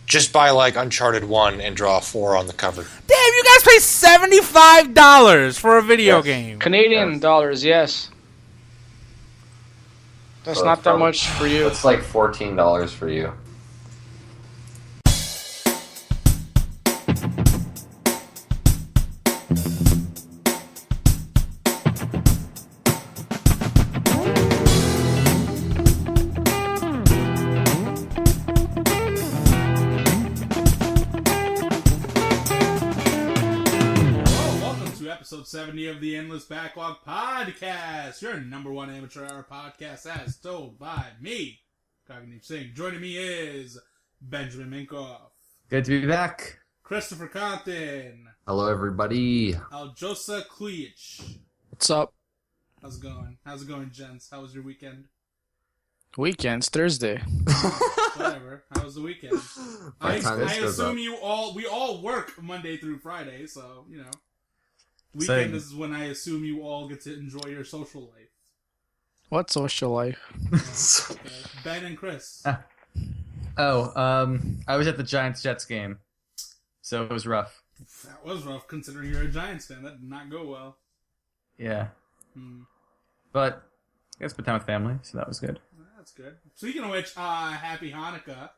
Just buy like Uncharted 1 and draw a 4 on the cover. Damn, you guys pay $75 for a video game. Canadian dollars, yes. That's So not it's that probably- much for you. It's like $14 for you. Episode 70 of the Endless Backlog Podcast, your number one amateur hour podcast as told by me, Cognitive Singh. Joining me is Benjamin Minkoff. Good to be back. Christopher Compton. Hello, everybody. Aljosa Klujic. What's up? How's it going? How's it going, gents? How was your weekend? Weekend's Thursday. Whatever. How was the weekend? I assume we all work Monday through Friday, so, you know. Weekend is when I assume you all get to enjoy your social life. What social life? Okay. Ben and Chris. I was at the Giants-Jets game, so it was rough. That was rough, considering you're a Giants fan. That did not go well. Yeah. But I got to spend time with family, so that was good. That's good. Speaking of which, happy Hanukkah.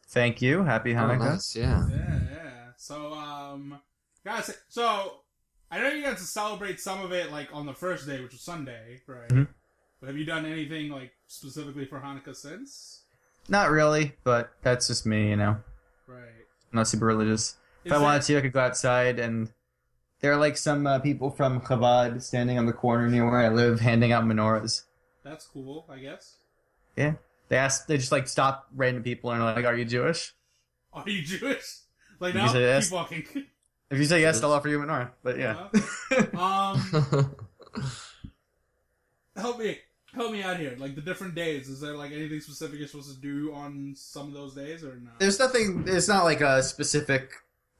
Thank you. Happy Hanukkah. Oh, nice, yeah. Yeah. So, guys, I know you got to celebrate some of it, like, on the first day, which was Sunday, right? Mm-hmm. But have you done anything, like, specifically for Hanukkah since? Not really, but that's just me, you know. Right. I'm not super religious. If I wanted to, I could go outside, and there are, like, some people from Chabad standing on the corner near where I live handing out menorahs. That's cool, I guess. Yeah. They just, like, stop random people and are like, are you Jewish? Are you Jewish? Like, You now? say yes. Keep walking. If you say yes, I'll offer you a menorah, but yeah. Help me out here. Like, the different days, is there, like, anything specific you're supposed to do on some of those days, or no? There's nothing, it's not like a specific,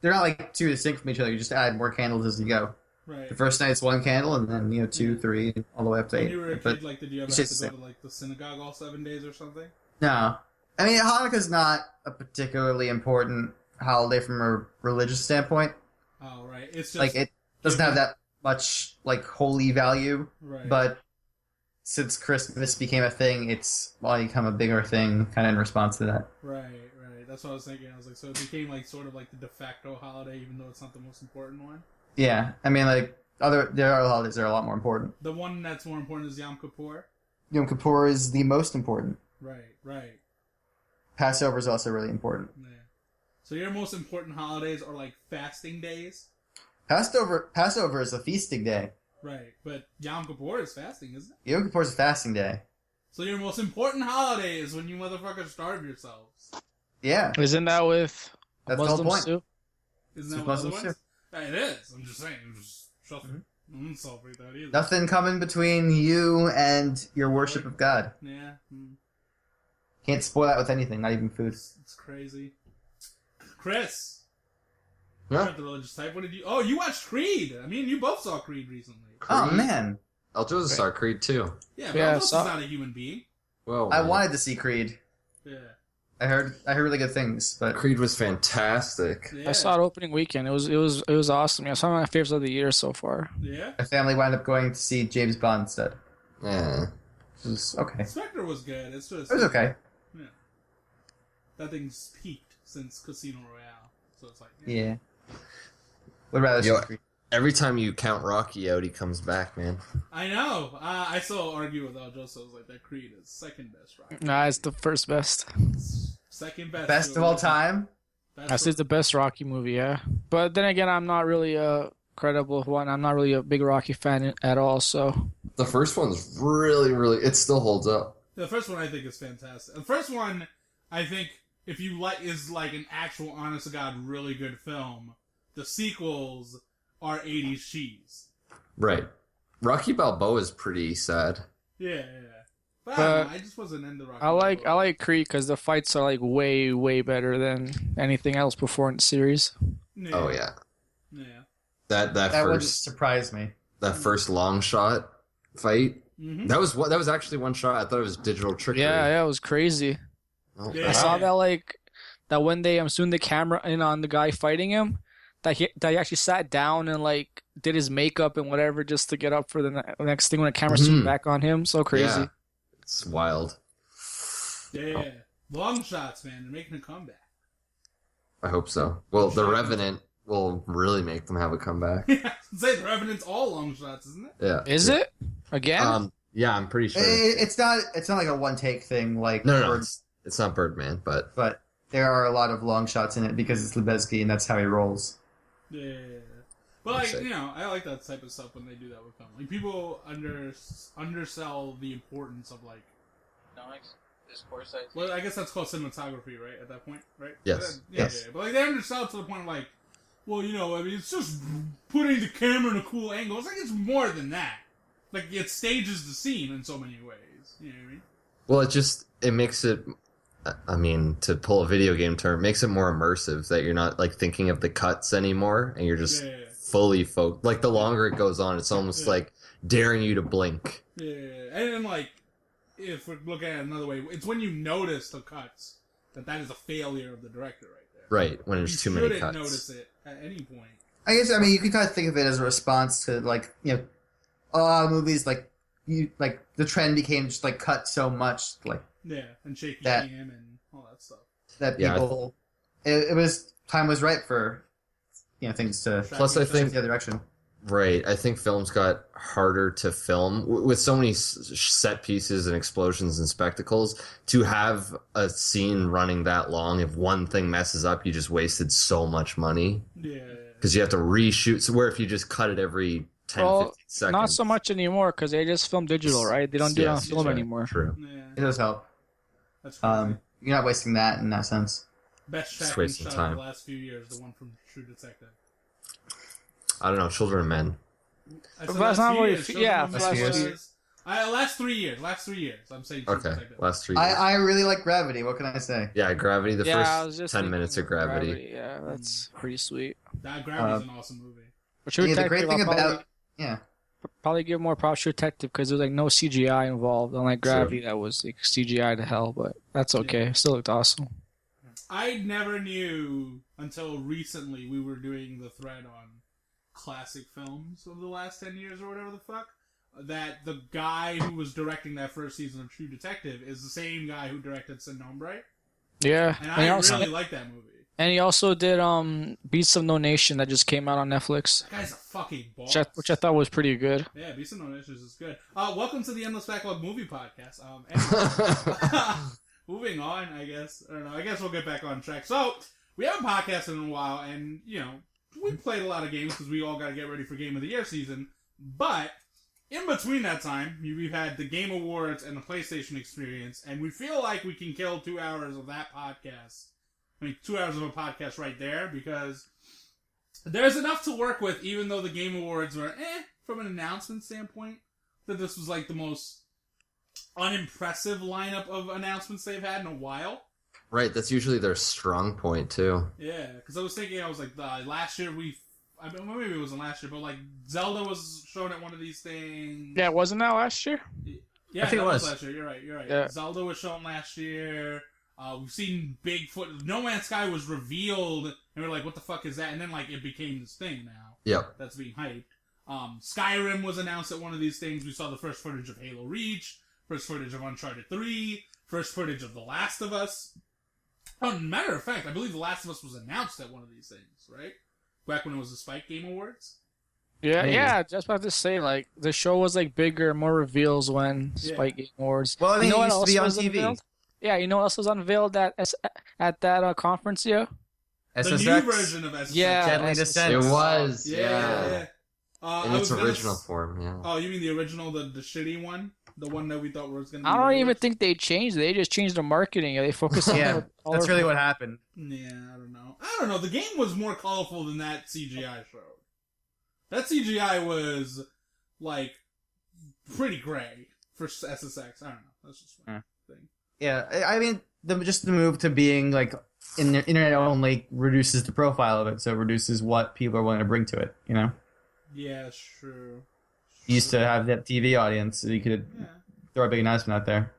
they're not like too distinct from each other. You just add more candles as you go. Right. The first night it's one candle, and then, 2, 3, all the way up to 8. When you were a But kid, like, did you ever it's have just to the go to, like, the synagogue all 7 days or something? No. I mean, Hanukkah's not a particularly important holiday from a religious standpoint. Oh, right. It's just... Like, it doesn't have that much, like, holy value. Right. But since Christmas became a thing, it's become a bigger thing, kind of in response to that. Right. That's what I was thinking. I was like, so it became, like, sort of like the de facto holiday, even though it's not the most important one? Yeah. I mean, like, there are holidays that are a lot more important. The one that's more important is Yom Kippur? Yom Kippur is the most important. Right. Passover is also really important. Yeah. So your most important holidays are, like, fasting days? Passover is a feasting day. Right, but Yom Kippur is fasting, isn't it? Yom Kippur is a fasting day. So your most important holiday is when you motherfuckers starve yourselves. Yeah. Isn't that with That's the whole Muslims point. too? Isn't that what Muslims other ones? It is. I'm just saying. Trust me. I wouldn't celebrate that either. Nothing coming between you and your worship of God. Yeah. Can't spoil that with anything, not even food. It's crazy. Chris. Yeah? You're not the religious type. What did you... Oh, you watched Creed. I mean, you both saw Creed recently. Oh, man. Aljosa saw Creed, too. Yeah, but Yeah, Aljosa's not a human being. Well, I wanted to see Creed. Yeah. I heard really good things, but Creed was fantastic. Yeah. I saw it opening weekend. It was awesome. Yeah, some of my favorites of the year so far. Yeah? my family wound up going to see James Bond instead. Yeah. It was okay. Spectre was good. It's just... It was okay. Yeah. That thing's peaked since Casino Royale. So it's like... Yeah. Would rather see Yo, Creed. every time you count Rocky out, he comes back, man. I know. I still argue with Aljosa. I was like, that Creed is second best Rocky. Nah, it's the first best. Second best. Best of all time? I say it's the best Rocky movie, yeah. But then again, I'm not really a credible one. I'm not really a big Rocky fan at all, so... The first one's really, it still holds up. The first one I think is fantastic. The first one, I think, if you like, is like an actual, honest to God, really good film. The sequels are 80s cheese. Right. Rocky Balboa is pretty sad. Yeah. But I don't know, I just wasn't into Rocky. I like Creed because the fights are like way better than anything else before in the series. Yeah. Oh, yeah. Yeah. That That wouldn't first surprise me. that first long shot fight. Mm-hmm. That was actually one shot. I thought it was digital trickery. Yeah, it was crazy. Oh, Yeah. I saw that like that when they zoomed the camera in on the guy fighting him, that he actually sat down and like did his makeup and whatever just to get up for the next thing when the camera zoomed back on him. So crazy. Yeah. It's wild. Yeah. Long shots, man. They're making a comeback. I hope so. Well, The Revenant will really make them have a comeback. Say The Revenant's all long shots, isn't it? Yeah. Is it? Again? Yeah, I'm pretty sure. It's not like a one take thing like No, it's not Birdman, but there are a lot of long shots in it because it's Lubetzky and that's how he rolls. Yeah. But like, I like that type of stuff when they do that with film. Like people undersell the importance of like well, I guess that's called cinematography, right? At that point, right? Yes. Yeah. But like they undersell it to the point of like, well, I mean, it's just putting the camera in a cool angle. It's like it's more than that. Like it stages the scene in so many ways. You know what I mean? Well, it makes it. I mean, to pull a video game term, it makes it more immersive that you're not like thinking of the cuts anymore, and you're just fully focused. Like the longer it goes on, it's almost like daring you to blink. Yeah, and then like if we're looking at it another way, it's when you notice the cuts that is a failure of the director right there. Right, when there's too many cuts. You shouldn't notice it at any point. I guess you can kind of think of it as a response to like a lot of movies like the trend became just like cut so much like and shaky cam and all that stuff that people it was time was right for things to plus I think the other direction. Right, I think films got harder to film with so many set pieces and explosions and spectacles. To have a scene running that long, if one thing messes up, you just wasted so much money. Yeah, because you have to reshoot. So where if you just cut it every 10-15 seconds. Not so much anymore because they just film digital, right? They don't do it on film anymore. True. Yeah. It does help. That's you're not wasting that in that sense. Best tracking shot of the last few years, the one from True Detective. I don't know, Children of Men. That's not what last 3 years. Last 3 years. I'm saying True Detective. Last 3 years. I really like Gravity. What can I say? Yeah, Gravity. The first 10 minutes of Gravity. Yeah, that's pretty sweet. That Gravity's an awesome movie. But True Detective, the great thing about probably give more props to True Detective because there's like no CGI involved. Unlike Gravity, that was like CGI to hell, but that's okay. It still looked awesome. I never knew until recently we were doing the thread on classic films of the last 10 years or whatever the fuck, that the guy who was directing that first season of True Detective is the same guy who directed Sin Nombre. Yeah. And I really like that movie. And he also did Beasts of No Nation that just came out on Netflix. That guy's a fucking boss. Which I thought was pretty good. Yeah, Beasts of No Nation is good. Welcome to the Endless Backlog Movie Podcast. Moving on, I guess. I don't know. I guess we'll get back on track. So, we haven't podcasted in a while, and, we played a lot of games because we all got to get ready for Game of the Year season. But, in between that time, we've had the Game Awards and the PlayStation Experience, and we feel like we can kill 2 hours of that podcast. 2 hours of a podcast right there, because there's enough to work with, even though the Game Awards were from an announcement standpoint, that this was like the most unimpressive lineup of announcements they've had in a while. Right, that's usually their strong point, too. Yeah, because I was thinking, last year maybe it wasn't last year, but like Zelda was shown at one of these things. Yeah, wasn't that last year? Yeah, I think it was last year. You're right. Yeah. Zelda was shown last year. We've seen Bigfoot. No Man's Sky was revealed, and we're like, what the fuck is that? And then it became this thing now. Yep. That's being hyped. Skyrim was announced at one of these things. We saw the first footage of Halo Reach, first footage of Uncharted 3, first footage of The Last of Us. Matter of fact, I believe The Last of Us was announced at one of these things, right? Back when it was the Spike Game Awards? Yeah, just about to say, the show was, bigger, more reveals when Spike Game Awards. Well, I mean, it used to be on TV. Unveiled? Yeah, you know what else was unveiled at that conference, yeah? SSX? The new version of SSX. Yeah, Deadly Descent. It was, yeah. In its original form, yeah. Oh, you mean the original, the shitty one? The one that we thought was going to be... I don't even think they changed it. They just changed the marketing. They focused on that's really what happened. Yeah, I don't know. The game was more colorful than that CGI showed. That CGI was, pretty gray for SSX. I don't know. That's just my thing. Yeah, I mean, just the move to being, in the internet only reduces the profile of it, so it reduces what people are willing to bring to it, Yeah, true. You used to have that TV audience, so you could throw a big announcement out there.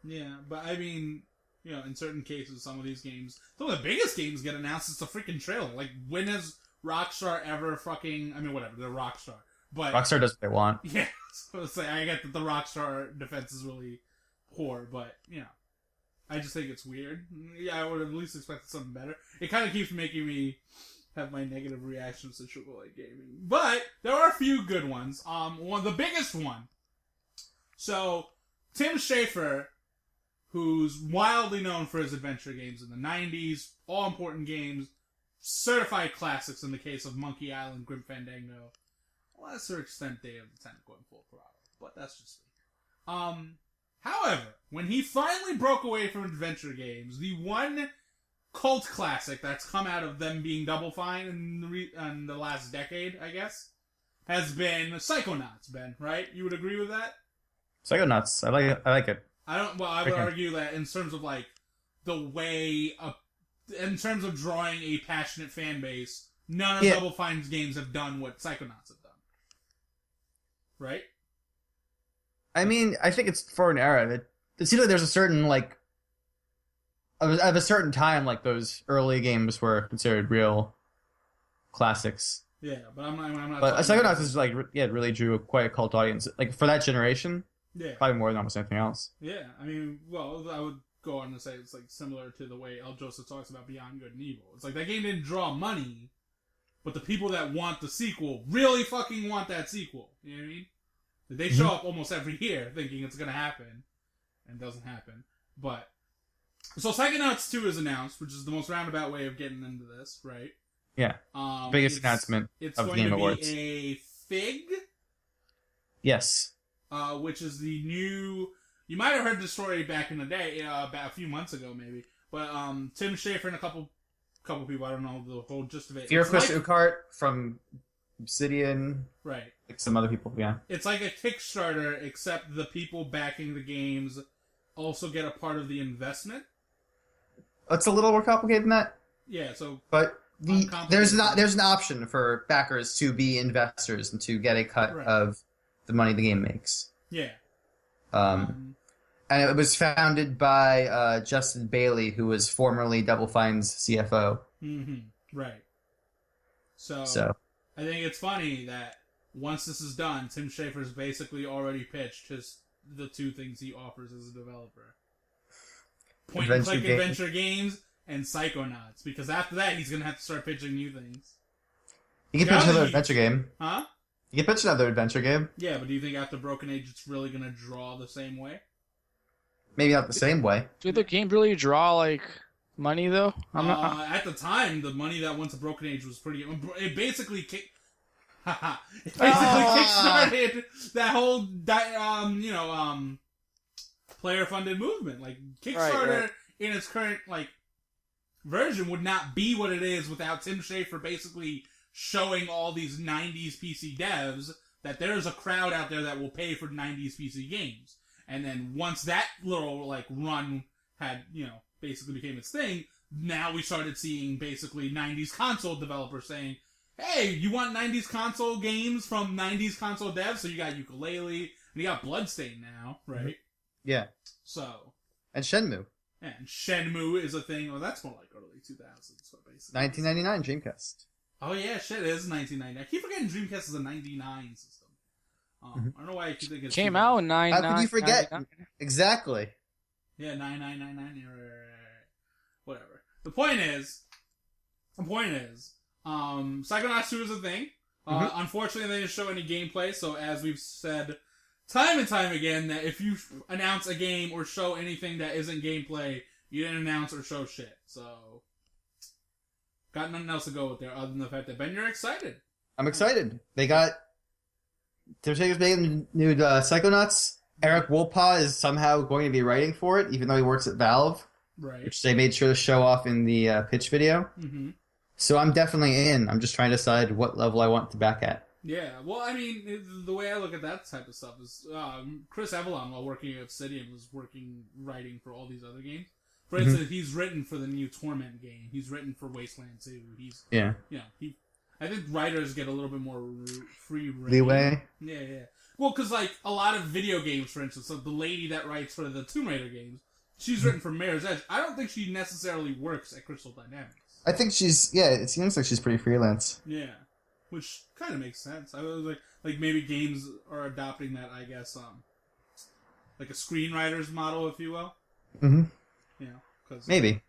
Yeah, but I mean, in certain cases, some of these games, some of the biggest games get announced. It's a freaking trailer. Like, when has Rockstar ever fucking? I mean, whatever. They're Rockstar, but Rockstar does what they want. Yeah, so it's like, I get that the Rockstar defense is really poor, but I just think it's weird. Yeah, I would have at least expected something better. It kind of keeps making me have my negative reactions to AAA gaming, but there are a few good ones. The biggest one. So, Tim Schafer, who's wildly known for his adventure games in the 90s, all-important games, certified classics in the case of Monkey Island, Grim Fandango, lesser extent Day of the Tentacle and Full Throttle, but that's just me. However, when he finally broke away from adventure games, the one cult classic that's come out of them being Double Fine in the last decade, I guess, has been Psychonauts, Ben, right? You would agree with that? Psychonauts. I like it. I would argue that in terms of, like, the way, in terms of drawing a passionate fan base, none of Double Fine's games have done what Psychonauts have done. Right? I mean, I think it's for an era. It seems like there's a certain, like, of a certain time, like, those early games were considered real classics. Yeah, but I'm not. But Psychonauts is, like, it really drew quite a cult audience. Like, for that generation, probably more than almost anything else. Yeah, I mean, well, I would go on to say it's, like, similar to the way El Joseph talks about Beyond Good and Evil. It's like, that game didn't draw money, but the people that want the sequel really fucking want that sequel. You know what I mean? They show up almost every year thinking it's going to happen, and it doesn't happen. But, so Psychonauts 2 is announced, which is the most roundabout way of getting into this, right? Yeah. Biggest announcement of the Game Awards. It's going to be a Fig. Yes. Which is the new... You might have heard the story back in the day, about a few months ago, maybe. But Tim Schafer and a couple people, I don't know the whole gist of it. Chris Ukart from Obsidian. Right. Like some other people, yeah. It's like a Kickstarter, except the people backing the games also get a part of the investment. It's a little more complicated than that. Yeah, so... But there's an option for backers to be investors and to get a cut of the money the game makes. Yeah. And it was founded by Justin Bailey, who was formerly Double Fine's CFO. Mm-hmm. Right. So I think it's funny that once this is done, Tim Schafer's basically already pitched the two things he offers as a developer. Point-and-click adventure games and Psychonauts. Because after that, he's going to have to start pitching new things. You can pitch another adventure game. Huh? You can pitch another adventure game. Yeah, but do you think after Broken Age it's really going to draw the same way? Maybe not the same way. Did the game really draw, like, money, though? At the time, the money that went to Broken Age was pretty... It basically kickstarted that whole, player-funded movement. Like, Kickstarter, in its current, like, version would not be what it is without Tim Schafer basically showing all these 90s PC devs that there's a crowd out there that will pay for 90s PC games. And then once that little, like, run had, basically became its thing, now we started seeing basically 90s console developers saying, hey, you want 90s console games from 90s console devs? So you got Yooka-Laylee, and you got Bloodstained now, right? Yeah. So. And Shenmue. And Shenmue is a thing. Well, that's more like early 2000s. So basically. 1999 Dreamcast. Oh, yeah, shit, it is 1999. I keep forgetting Dreamcast is a 99 system. I don't know why I keep thinking came out in 99. How could you forget? 99? Exactly. Yeah, 9999. Whatever. The point is, Psychonauts 2 is a thing. Unfortunately, they didn't show any gameplay, so as we've said time and time again, that if you announce a game or show anything that isn't gameplay, you didn't announce or show shit. So, got nothing else to go with there other than the fact that, Ben, you're excited. I'm excited. They're making new Psychonauts. Eric Wolpaw is somehow going to be writing for it, even though he works at Valve. Right. Which they made sure to show off in the pitch video. Mm-hmm. So I'm definitely in. I'm just trying to decide what level I want to back at. Yeah, well, I mean, the way I look at that type of stuff is Chris Avalon, while working at Obsidian, was writing for all these other games. For instance, he's written for the new Torment game. He's written for Wasteland 2. I think writers get a little bit more free rein. Leeway? Yeah. Well, because, like, a lot of video games, for instance, so the lady that writes for the Tomb Raider games she's written for Mirror's Edge. I don't think she necessarily works at Crystal Dynamics. I think it seems like she's pretty freelance. Yeah, which kind of makes sense. I was like maybe games are adopting that, I guess, like a screenwriter's model, if you will. Mm-hmm. You know, because maybe.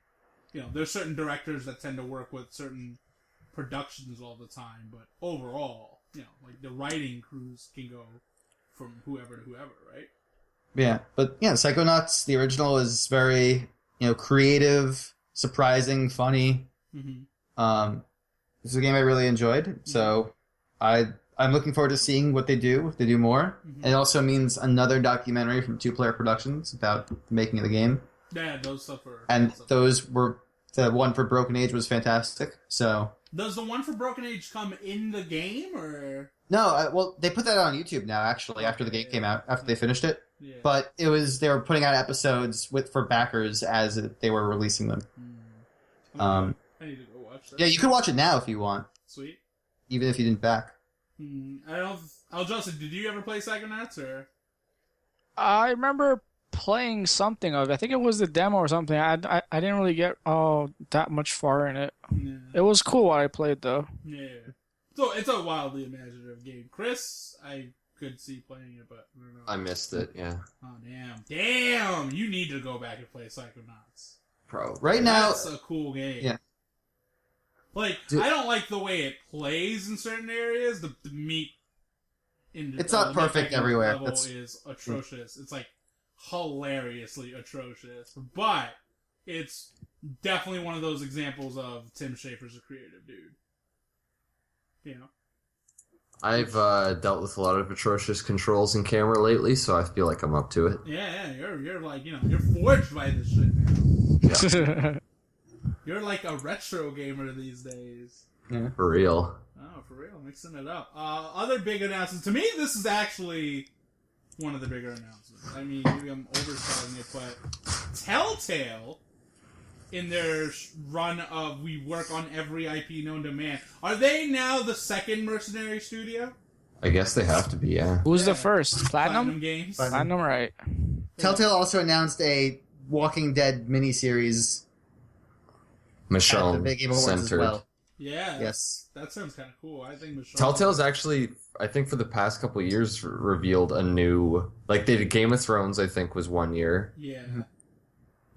You know, there's certain directors that tend to work with certain productions all the time, but overall, you know, like the writing crews can go from whoever to whoever, right? Yeah, but yeah, Psychonauts, the original, is very, creative, surprising, funny. Mm-hmm. This is a game I really enjoyed, so I'm looking forward to seeing what they do, if they do more. Mm-hmm. It also means another documentary from Two Player Productions about the making of the game. Yeah, those stuff are... And those were... The one for Broken Age was fantastic, so... Does the one for Broken Age come in the game, or...? No, well, they put that on YouTube now, actually, after the game came out, after they finished it. Yeah. But they were putting out episodes for backers as they were releasing them. I need to go watch that. Yeah, you can watch it now if you want. Sweet. Even if you didn't back. I don't... Justin, did you ever play Psychonauts, or...? I remember playing something of it. I think it was the demo or something. I didn't really get that much far in it. Yeah. It was cool what I played, though. Yeah. So it's a wildly imaginative game. Chris, I could see playing it, but I don't know. I missed it, yeah. Oh, damn! You need to go back and play Psychonauts. Probably. Right now... That's a cool game. Yeah. Like, I don't like the way it plays in certain areas. The meat... It's not perfect everywhere. Level is atrocious. It's like hilariously atrocious, but it's definitely one of those examples of Tim Schafer's a creative dude. You know, I've dealt with a lot of atrocious controls in camera lately, so I feel like I'm up to it. Yeah, you're like, you're forged by this shit now. Yeah. You're like a retro gamer these days. Yeah. For real. Oh, for real, mixing it up. Other big announcements. To me, this is actually one of the bigger announcements. I mean, maybe I'm overselling it, but Telltale, in their run of we work on every IP known to man, are they now the second Mercenary studio? I guess they have to be, yeah. Who's the first? Platinum Games. Platinum, right? Telltale also announced a Walking Dead miniseries at the Michonne Big Game Awards as centered. well. Yeah. Yes. That sounds kind of cool. I think Michonne... Telltale's actually, I think for the past couple of years, revealed a new... Like, they did Game of Thrones, I think, was 1 year. Yeah.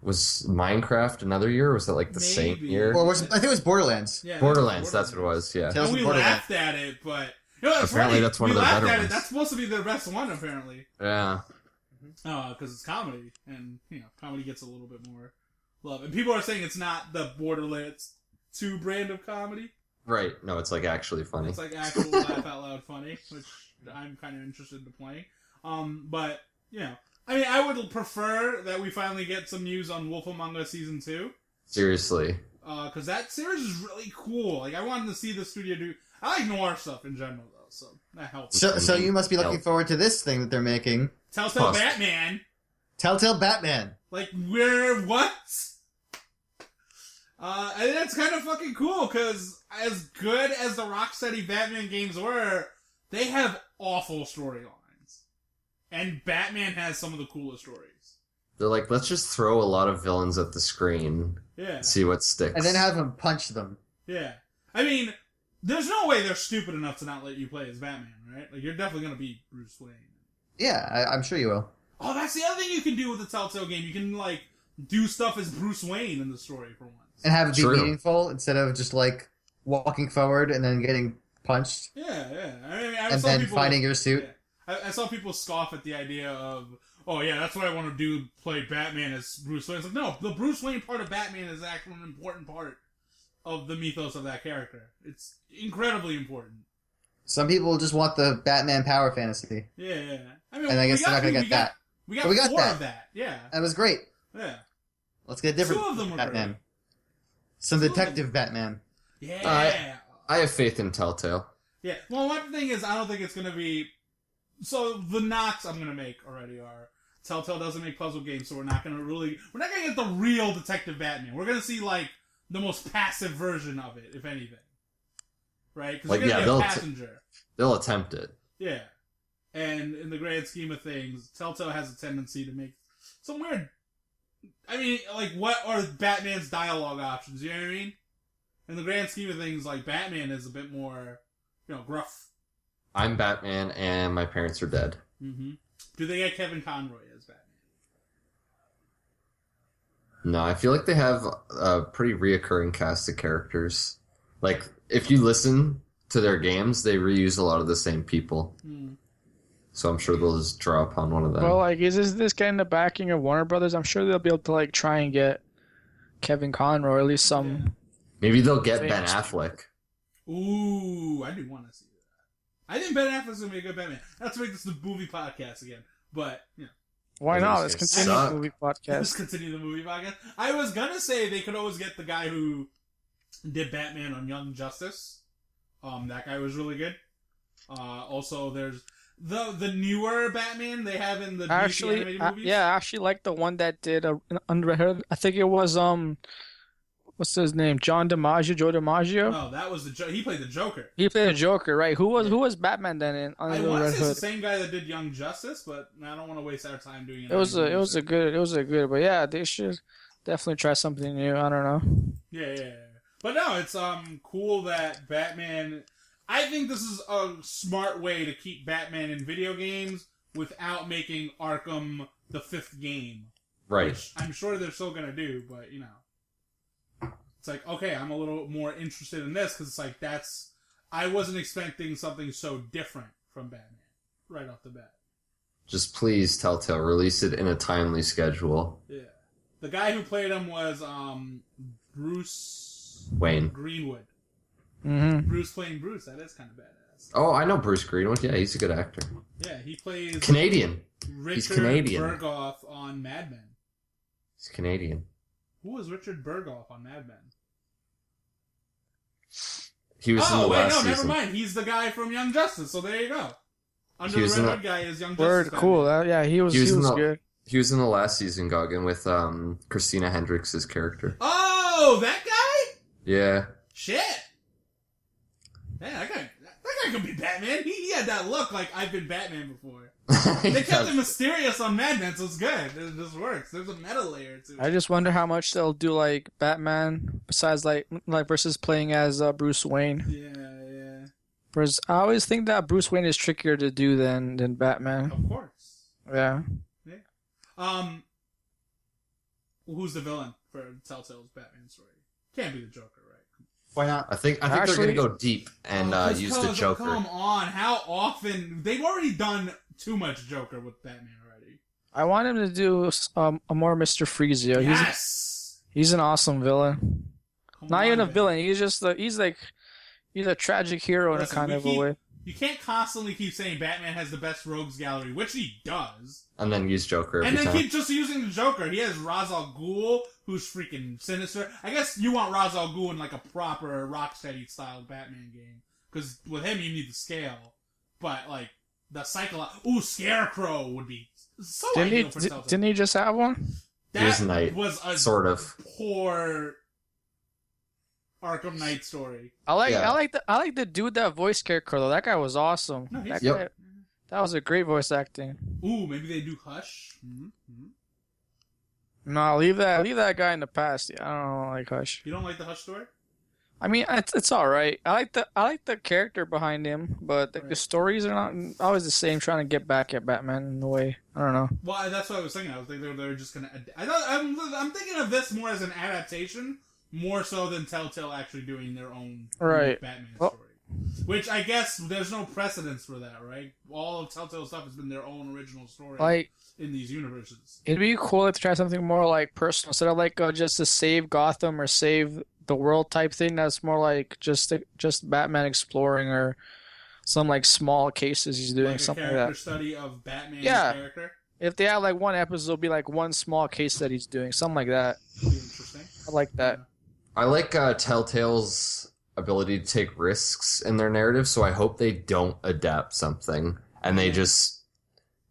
Was Minecraft another year, or was that, like, the same year? Or I think it was Borderlands. Yeah, Borderlands, that's what it was, yeah. And we laughed at it, but... That's apparently funny. that's one of the better ones. That's supposed to be their best one, apparently. Yeah. Because it's comedy, and, comedy gets a little bit more love. And people are saying it's not the Borderlands 2 brand of comedy. Right. No, it's, like, actually funny. It's, like, actual laugh-out-loud funny, which I'm kind of interested in playing. But, I mean, I would prefer that we finally get some news on Wolf Among Us Season 2. Seriously. Because that series is really cool. Like, I wanted to see the studio do... I like noir stuff in general, though, so that helps. So you must be looking forward to this thing that they're making. Telltale Batman. Telltale Batman. Like, what? And that's kind of fucking cool, because as good as the Rocksteady Batman games were, they have awful storylines. And Batman has some of the coolest stories. They're like, let's just throw a lot of villains at the screen. Yeah. See what sticks. And then have him punch them. Yeah. I mean, there's no way they're stupid enough to not let you play as Batman, right? Like, you're definitely going to be Bruce Wayne. Yeah, I'm sure you will. Oh, that's the other thing you can do with the Telltale game. You can, like, do stuff as Bruce Wayne in the story for once. And have it be meaningful instead of just, like, walking forward and then getting punched. Yeah. I mean, and then finding your suit. Yeah. I saw people scoff at the idea of, oh, yeah, that's what I want to do, play Batman as Bruce Wayne. It's like, no, the Bruce Wayne part of Batman is actually an important part of the mythos of that character. It's incredibly important. Some people just want the Batman power fantasy. Yeah. I mean, and I guess they're not going to get that. We got four of that. Yeah. That was great. Yeah. Let's get a different 2 of them were Batman. great. Some detective Batman. Yeah. I have faith in Telltale. Yeah. Well, one thing is, I don't think it's going to be... So, the knocks I'm going to make already are... Telltale doesn't make puzzle games, so we're not going to get the real detective Batman. We're going to see, like, the most passive version of it, if anything. Right? Because you're going to be a passenger. They'll attempt it. Yeah. And in the grand scheme of things, Telltale has a tendency to make some weird I mean, like, what are Batman's dialogue options? You know what I mean? In the grand scheme of things, like, Batman is a bit more, gruff. I'm Batman, and my parents are dead. Mm-hmm. Do they get Kevin Conroy as Batman? No, I feel like they have a pretty reoccurring cast of characters. Like, if you listen to their games, they reuse a lot of the same people. Mm. So I'm sure they'll just draw upon one of them. Well, like, is this getting the backing of Warner Brothers? I'm sure they'll be able to, like, try and get Kevin Conroy, or at least some... Yeah. Maybe they'll get Ben Affleck. Ooh, I do want to see that. I think Ben Affleck's going to be a good Batman. Not to make this the movie podcast again, but, Why not? Let's continue the movie podcast. Let's continue the movie podcast. I was going to say they could always get the guy who did Batman on Young Justice. That guy was really good. Also, there's the newer Batman they have in the DC animated movies. Yeah, I actually like the one that did Under the Hood. I think it was what's his name? Joe DiMaggio. No, that was he played the Joker. He played the Joker, right? Who was Batman then in Under the Red Hood? I want to say it's the same guy that did Young Justice, but I don't want to waste our time doing it. It was a good, but yeah, they should definitely try something new. I don't know. Yeah. But no, it's cool that Batman. I think this is a smart way to keep Batman in video games without making Arkham the fifth game. Right. Which I'm sure they're still gonna do, but it's like, okay, I'm a little more interested in this because it's like I wasn't expecting something so different from Batman right off the bat. Just please, Telltale, release it in a timely schedule. Yeah. The guy who played him was Bruce Wayne Greenwood. Mm-hmm. Bruce playing Bruce, that is kind of badass. Oh, I know Bruce Greenwood. Yeah, he's a good actor. Yeah, he plays Canadian. He's Canadian. Berghoff on Mad Men. He's Canadian. Who was Richard Berghoff on Mad Men? He was in the last season. Never mind. He's the guy from Young Justice. So there you go. Under the Red Hood guy is Young Justice. Cool. Yeah, he was good. He was in the last season, Goggin, with Christina Hendricks' character. Oh, that guy? Yeah. Shit. Man, that guy could be Batman. He had that look like I've been Batman before. They kept it mysterious on Mad Men, so it's good. It just works. There's a meta layer to it. I just wonder how much they'll do like Batman besides like versus playing as Bruce Wayne. Yeah. Whereas I always think that Bruce Wayne is trickier to do than Batman. Of course. Yeah. Who's the villain for Telltale's Batman story? Can't be the Joker, right? Why not? I think they're going to go deep and use the Joker. Come on, how often? They've already done too much Joker with Batman already. I want him to do a more Mr. Freesia. Yes! He's an awesome villain. Not even a villain. He's a tragic hero in a kind of a way. You can't constantly keep saying Batman has the best rogues gallery, which he does. And then use Joker every time. And then keep just using the Joker. He has Ra's al Ghul, who's freaking sinister. I guess you want Ra's al Ghul in like a proper Rocksteady style Batman game. Because with him you need the scale. But like, the Scarecrow would be so ideal for Telltale. Didn't he just have one? That was a sort of poor Arkham Knight story. I like the dude that voiced Scarecrow though. That guy was awesome. No, that was a great voice acting. Ooh, maybe they do Hush. Mm-hmm. No, leave that guy in the past. Yeah, I don't like Hush. You don't like the Hush story? I mean, it's all right. I like the character behind him, but the stories are not always the same. Trying to get back at Batman in a way. I don't know. Well, that's what I was thinking. I was thinking they're just gonna. I'm thinking of this more as an adaptation, more so than Telltale actually doing their own Batman story. Which I guess there's no precedence for that, right? All of Telltale stuff has been their own original story in these universes. It'd be cool to try something more like personal instead of like just to save Gotham or save the world type thing. That's more like just Batman exploring or some like small cases he's doing, like something like that. Character study of Batman's character. If they have like one episode, it'll be like one small case that he's doing, something like that. That'd be interesting. I like that. I like Telltale's ability to take risks in their narrative, so I hope they don't adapt something and they just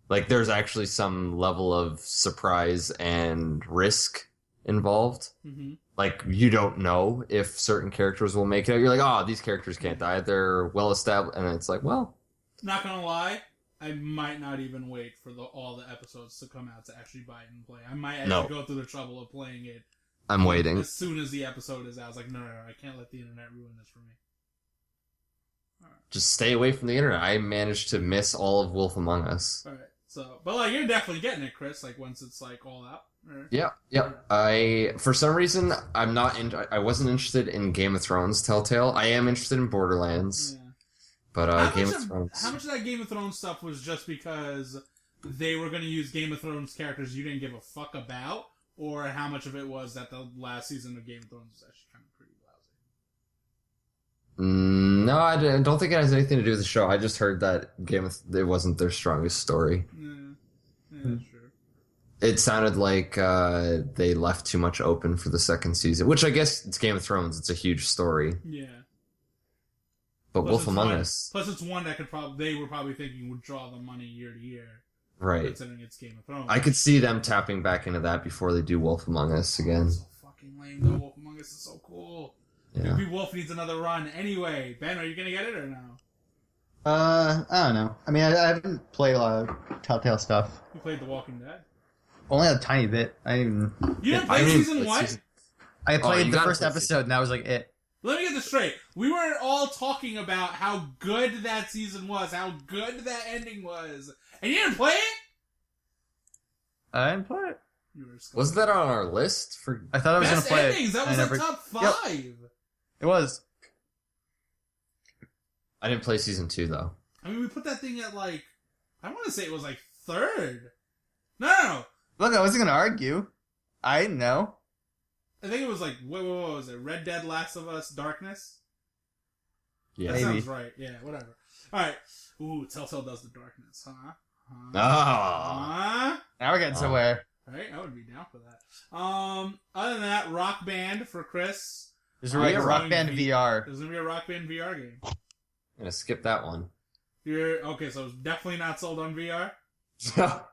like there's actually some level of surprise and risk involved. Mm-hmm. Like you don't know if certain characters will make it out. You're like, oh, these characters can't die. They're well established, and it's like, well, not gonna lie, I might not even wait for all the episodes to come out to actually buy it and play. I might actually go through the trouble of playing it. I'm waiting. As soon as the episode is out, I was like, no, I can't let the internet ruin this for me. Just stay away from the internet. I managed to miss all of Wolf Among Us. Alright, but you're definitely getting it, Chris, once it's all out. Or... Yeah. For some reason, I wasn't interested in Game of Thrones Telltale. I am interested in Borderlands. Yeah. But Game of Thrones... How much of that Game of Thrones stuff was just because they were going to use Game of Thrones characters you didn't give a fuck about? Or how much of it was that the last season of Game of Thrones was actually kind of pretty lousy? No, I don't think it has anything to do with the show. I just heard that it wasn't their strongest story. Yeah, that's true. It sounded like they left too much open for the second season, which I guess it's Game of Thrones. It's a huge story. Yeah. But Wolf Among Us... Plus, it's one that they were probably thinking would draw the money year to year. Right. Considering it's Game of Thrones. I could see them tapping back into that before they do Wolf Among Us again. That's so fucking lame, though. Wolf Among Us is so cool. Yeah. Maybe Wolf needs another run. Anyway, Ben, are you going to get it or no? I don't know. I mean, I haven't played a lot of Telltale stuff. You played The Walking Dead? Only a tiny bit. You didn't play season 1? I played the first episode, and that was like it. Let me get this straight. We were all talking about how good that season was, how good that ending was, and you didn't play it? I didn't play it. Wasn't that on our list? I thought I was going to play endings. it. That was a top 5. Yep. It was. I didn't play season 2, though. I mean, we put that thing at, I want to say it was, 3rd. No. Look, I wasn't going to argue. I didn't know. I think it was, what was it? Red Dead, Last of Us, Darkness? Yeah. That sounds right. Yeah, whatever. Alright. Ooh, Telltale does the Darkness, huh? Now we're getting somewhere. Right? I would be down for that. Other than that, Rock Band for Chris. There's a Rock Band VR. There's going to be a Rock Band VR game. I'm going to skip that one. Okay, so it's definitely not sold on VR?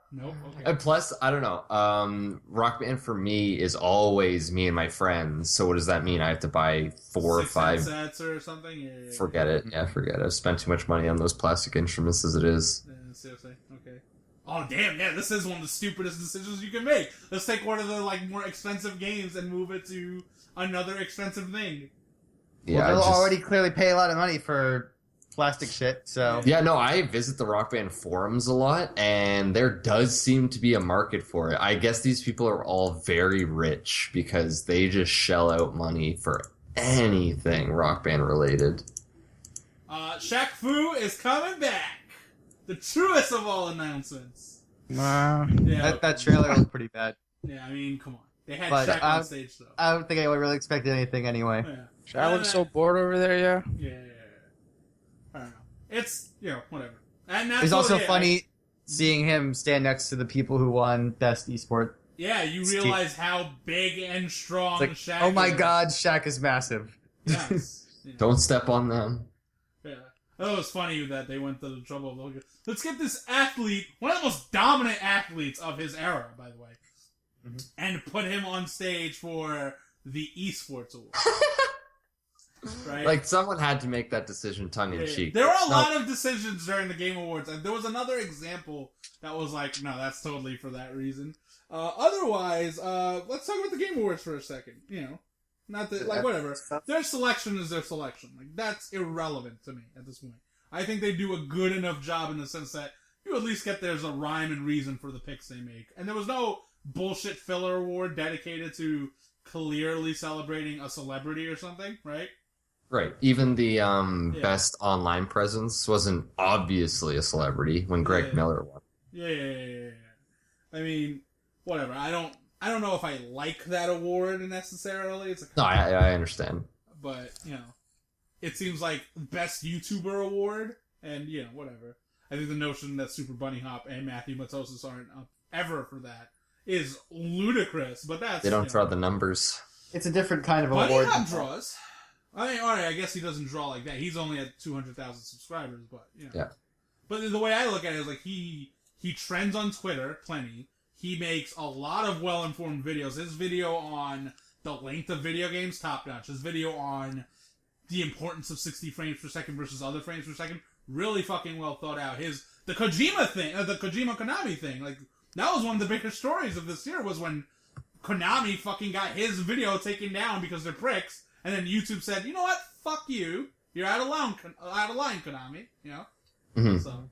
Nope. Okay. And plus, I don't know. Rock Band for me is always me and my friends. So what does that mean? I have to buy 4 or 5 sets or something? Yeah. Forget it. Yeah, forget it. I've spent too much money on those plastic instruments as it is. Yeah, seriously. Okay. Oh, damn. Yeah, this is one of the stupidest decisions you can make. Let's take one of the more expensive games and move it to another expensive thing. Yeah, they'll already clearly pay a lot of money for plastic shit, so... Yeah, no, I visit the Rock Band forums a lot, and there does seem to be a market for it. I guess these people are all very rich because they just shell out money for anything Rock Band related. Shaq Fu is coming back! The truest of all announcements. Yeah, that trailer was pretty bad. Yeah, I mean, come on. They had Shaq on stage, though. I don't think anyone really expected anything anyway. Yeah. Shaq looks so bored over there, yeah? Yeah. I don't know. It's, whatever. And that's it's also funny seeing him stand next to the people who won Best Esport. Yeah, you realize how big and strong Shaq is. Oh my god, Shaq is massive. Yes. Yeah. Don't step on them. Yeah. That was funny that they went to the trouble of, let's get this athlete, one of the most dominant athletes of his era, by the way, and put him on stage for the Esports Award. Right? Someone had to make that decision tongue-in-cheek. There were a lot of decisions during the Game Awards, and there was another example that was no, that's totally for that reason. Otherwise, let's talk about the Game Awards for a second. Not that, whatever. Their selection is their selection. That's irrelevant to me at this point. I think they do a good enough job in the sense that you at least get there's a rhyme and reason for the picks they make. And there was no bullshit filler award dedicated to clearly celebrating a celebrity or something, right? Right. Even the best online presence wasn't obviously a celebrity when Greg Miller won. Yeah. I mean, whatever. I don't know if I like that award necessarily. No, I understand. But, it seems like best YouTuber award, and, whatever. I think the notion that Super Bunny Hop and Matthew Matosis aren't up ever for that is ludicrous, but that's... They don't draw the numbers. It's a different kind of Bunny award. Hop draws. I mean, alright, I guess he doesn't draw like that. He's only at 200,000 subscribers, but, Yeah. But the way I look at it is, he trends on Twitter, plenty. He makes a lot of well-informed videos. His video on the length of video games, top-notch. His video on the importance of 60 frames per second versus other frames per second, really fucking well thought out. His the Kojima thing, the Kojima Konami thing. Like, that was one of the bigger stories of this year, was when Konami fucking got his video taken down because they're pricks, and then YouTube said, you know what, fuck you, you're out of line, Konami, you know? Mm-hmm. So,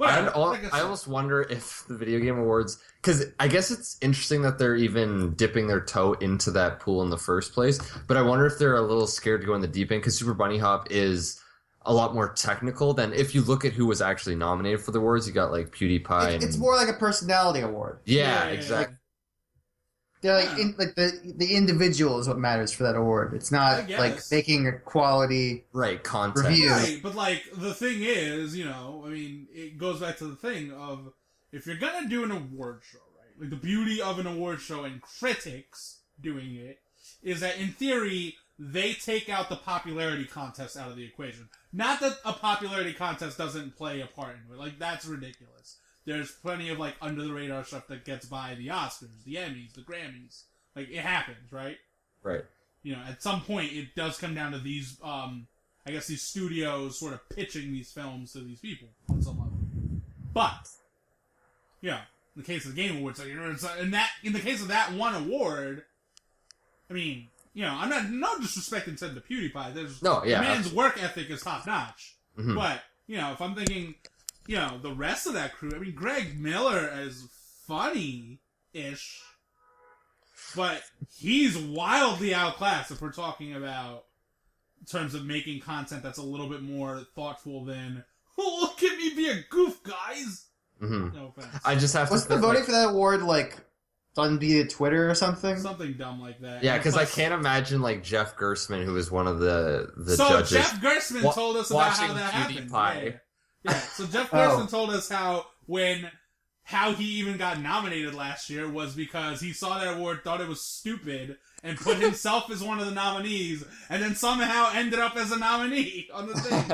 I almost wonder if the Video Game Awards, because I guess it's interesting that they're even dipping their toe into that pool in the first place, but I wonder if they're a little scared to go in the deep end, because Super Bunny Hop is a lot more technical than if you look at who was actually nominated for the awards. You got like PewDiePie. It's more like a personality award. Yeah, exactly. They're like the individual is what matters for that award. It's not like making a quality content review. Right, but like the thing is, you know, I mean, it goes back to the thing of if you're gonna do an award show, right? Like the beauty of an award show and critics doing it is that in theory they take out the popularity contest out of the equation. Not that a popularity contest doesn't play a part in it. Like, that's ridiculous. There's plenty of, like, under-the-radar stuff that gets by the Oscars, the Emmys, the Grammys. Like, it happens, right? Right. You know, at some point, it does come down to these, I guess these studios sort of pitching these films to these people on some level. But, yeah, in the case of the Game Awards, like, you know, in the case of that one award, I mean, you know, I'm not disrespecting to the PewDiePie. The man's work ethic is top notch. Mm-hmm. But, you know, if I'm thinking, you know, the rest of that crew, I mean, Greg Miller is funny-ish, but he's wildly outclassed if we're talking about in terms of making content that's a little bit more thoughtful than, oh, look at me be a goof, guys. Mm-hmm. No offense. I just have to. The voting for that award like done via Twitter or something? Something dumb like that. Yeah, because I can't imagine like Jeff Gerstmann, who was one of the judges. So Jeff Gerstmann told us about how that happened. Yeah. So Jeff Gerstmann told us how he even got nominated last year was because he saw that award, thought it was stupid, and put himself as one of the nominees, and then somehow ended up as a nominee on the thing.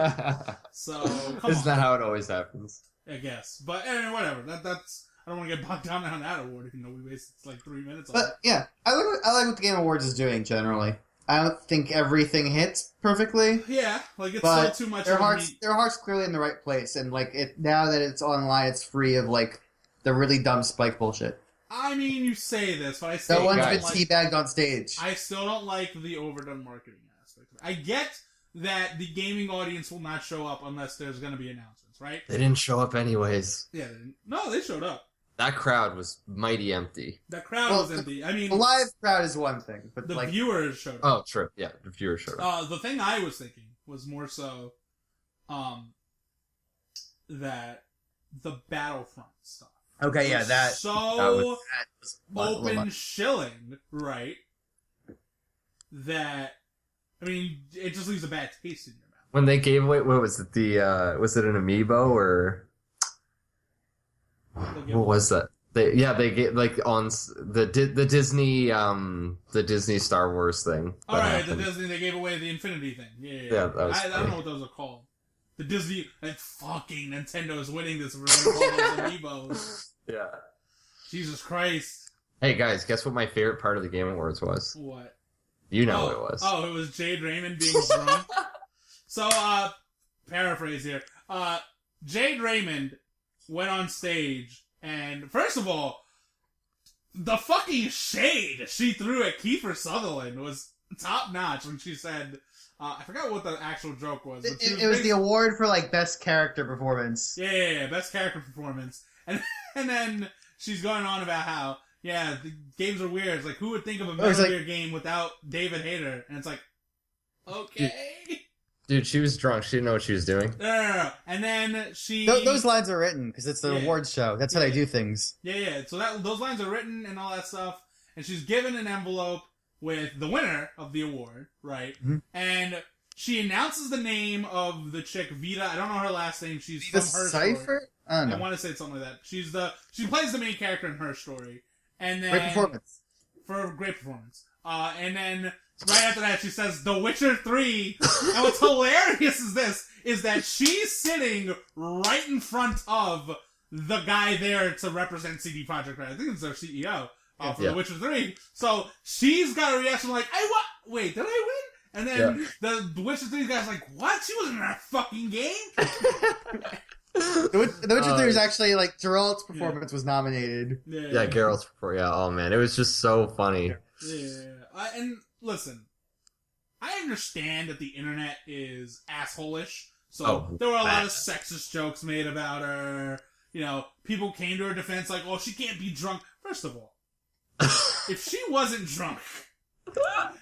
So, Isn't that how it always happens? I guess. But anyway, whatever. That's I don't want to get bogged down on that award, even though we wasted like 3 minutes on it. But yeah, I like what the Game Awards is doing generally. I don't think everything hits perfectly. Yeah, like it's still too much. Their heart's clearly in the right place, and like it now that it's online, it's free of like the really dumb Spike bullshit. I mean, you say this, but I say that one's been teabagged on stage. I still don't like the overdone marketing aspect. I get that the gaming audience will not show up unless there's going to be announcements, right? They didn't show up anyways. Yeah, they showed up. That crowd was mighty empty. That crowd was empty. I mean, the live crowd is one thing, but the viewers showed up. Oh, true. Yeah, the viewers showed up. The thing I was thinking was more so, that the Battlefront stuff. Okay, yeah, that was open shilling, right? That, I mean, it just leaves a bad taste in your mouth. When they gave away, what was it? Was it an amiibo or? What was that? They gave like on the Disney Star Wars thing. All right, the Disney, they gave away the Infinity thing. Yeah. I don't know what those are called. The Disney, like fucking Nintendo is winning this. We're gonna call those amiibos. Yeah. Jesus Christ. Hey guys, guess what my favorite part of the Game Awards was? What? You know what it was. Oh, it was Jade Raymond being drunk. So, paraphrase here. Jade Raymond went on stage, and first of all, the fucking shade she threw at Kiefer Sutherland was top notch when she said, I forgot what the actual joke was. But it was the award for like best character performance. Yeah, best character performance. And then she's going on about how, yeah, the games are weird. It's like, who would think of a Metal Gear game without David Hayter? And it's like, okay. Dude, she was drunk. She didn't know what she was doing. No. And then she... Those lines are written, because it's an awards show. That's how they do things. Yeah. So those lines are written and all that stuff. And she's given an envelope with the winner of the award, right? Mm-hmm. And she announces the name of the chick, Vita. I don't know her last name. She's Vita from her Cypher? story. I don't know. I want to say something like that. She plays the main character in her story. And then... Great performance. For great performance. And then... right after that, she says, The Witcher 3. And what's hilarious is that she's sitting right in front of the guy there to represent CD Projekt Red. I think it's their CEO for The Witcher 3. So she's got a reaction like, wait, did I win? And then the Witcher 3 guy's like, what? She wasn't in that fucking game? The Witcher 3 was actually, like, Geralt's performance was nominated. Yeah, Geralt's performance. Yeah, oh man, it was just so funny. Yeah. And listen, I understand that the internet is asshole-ish, so there were a lot of sexist jokes made about her. You know, people came to her defense like, "Oh, she can't be drunk." First of all, if she wasn't drunk, I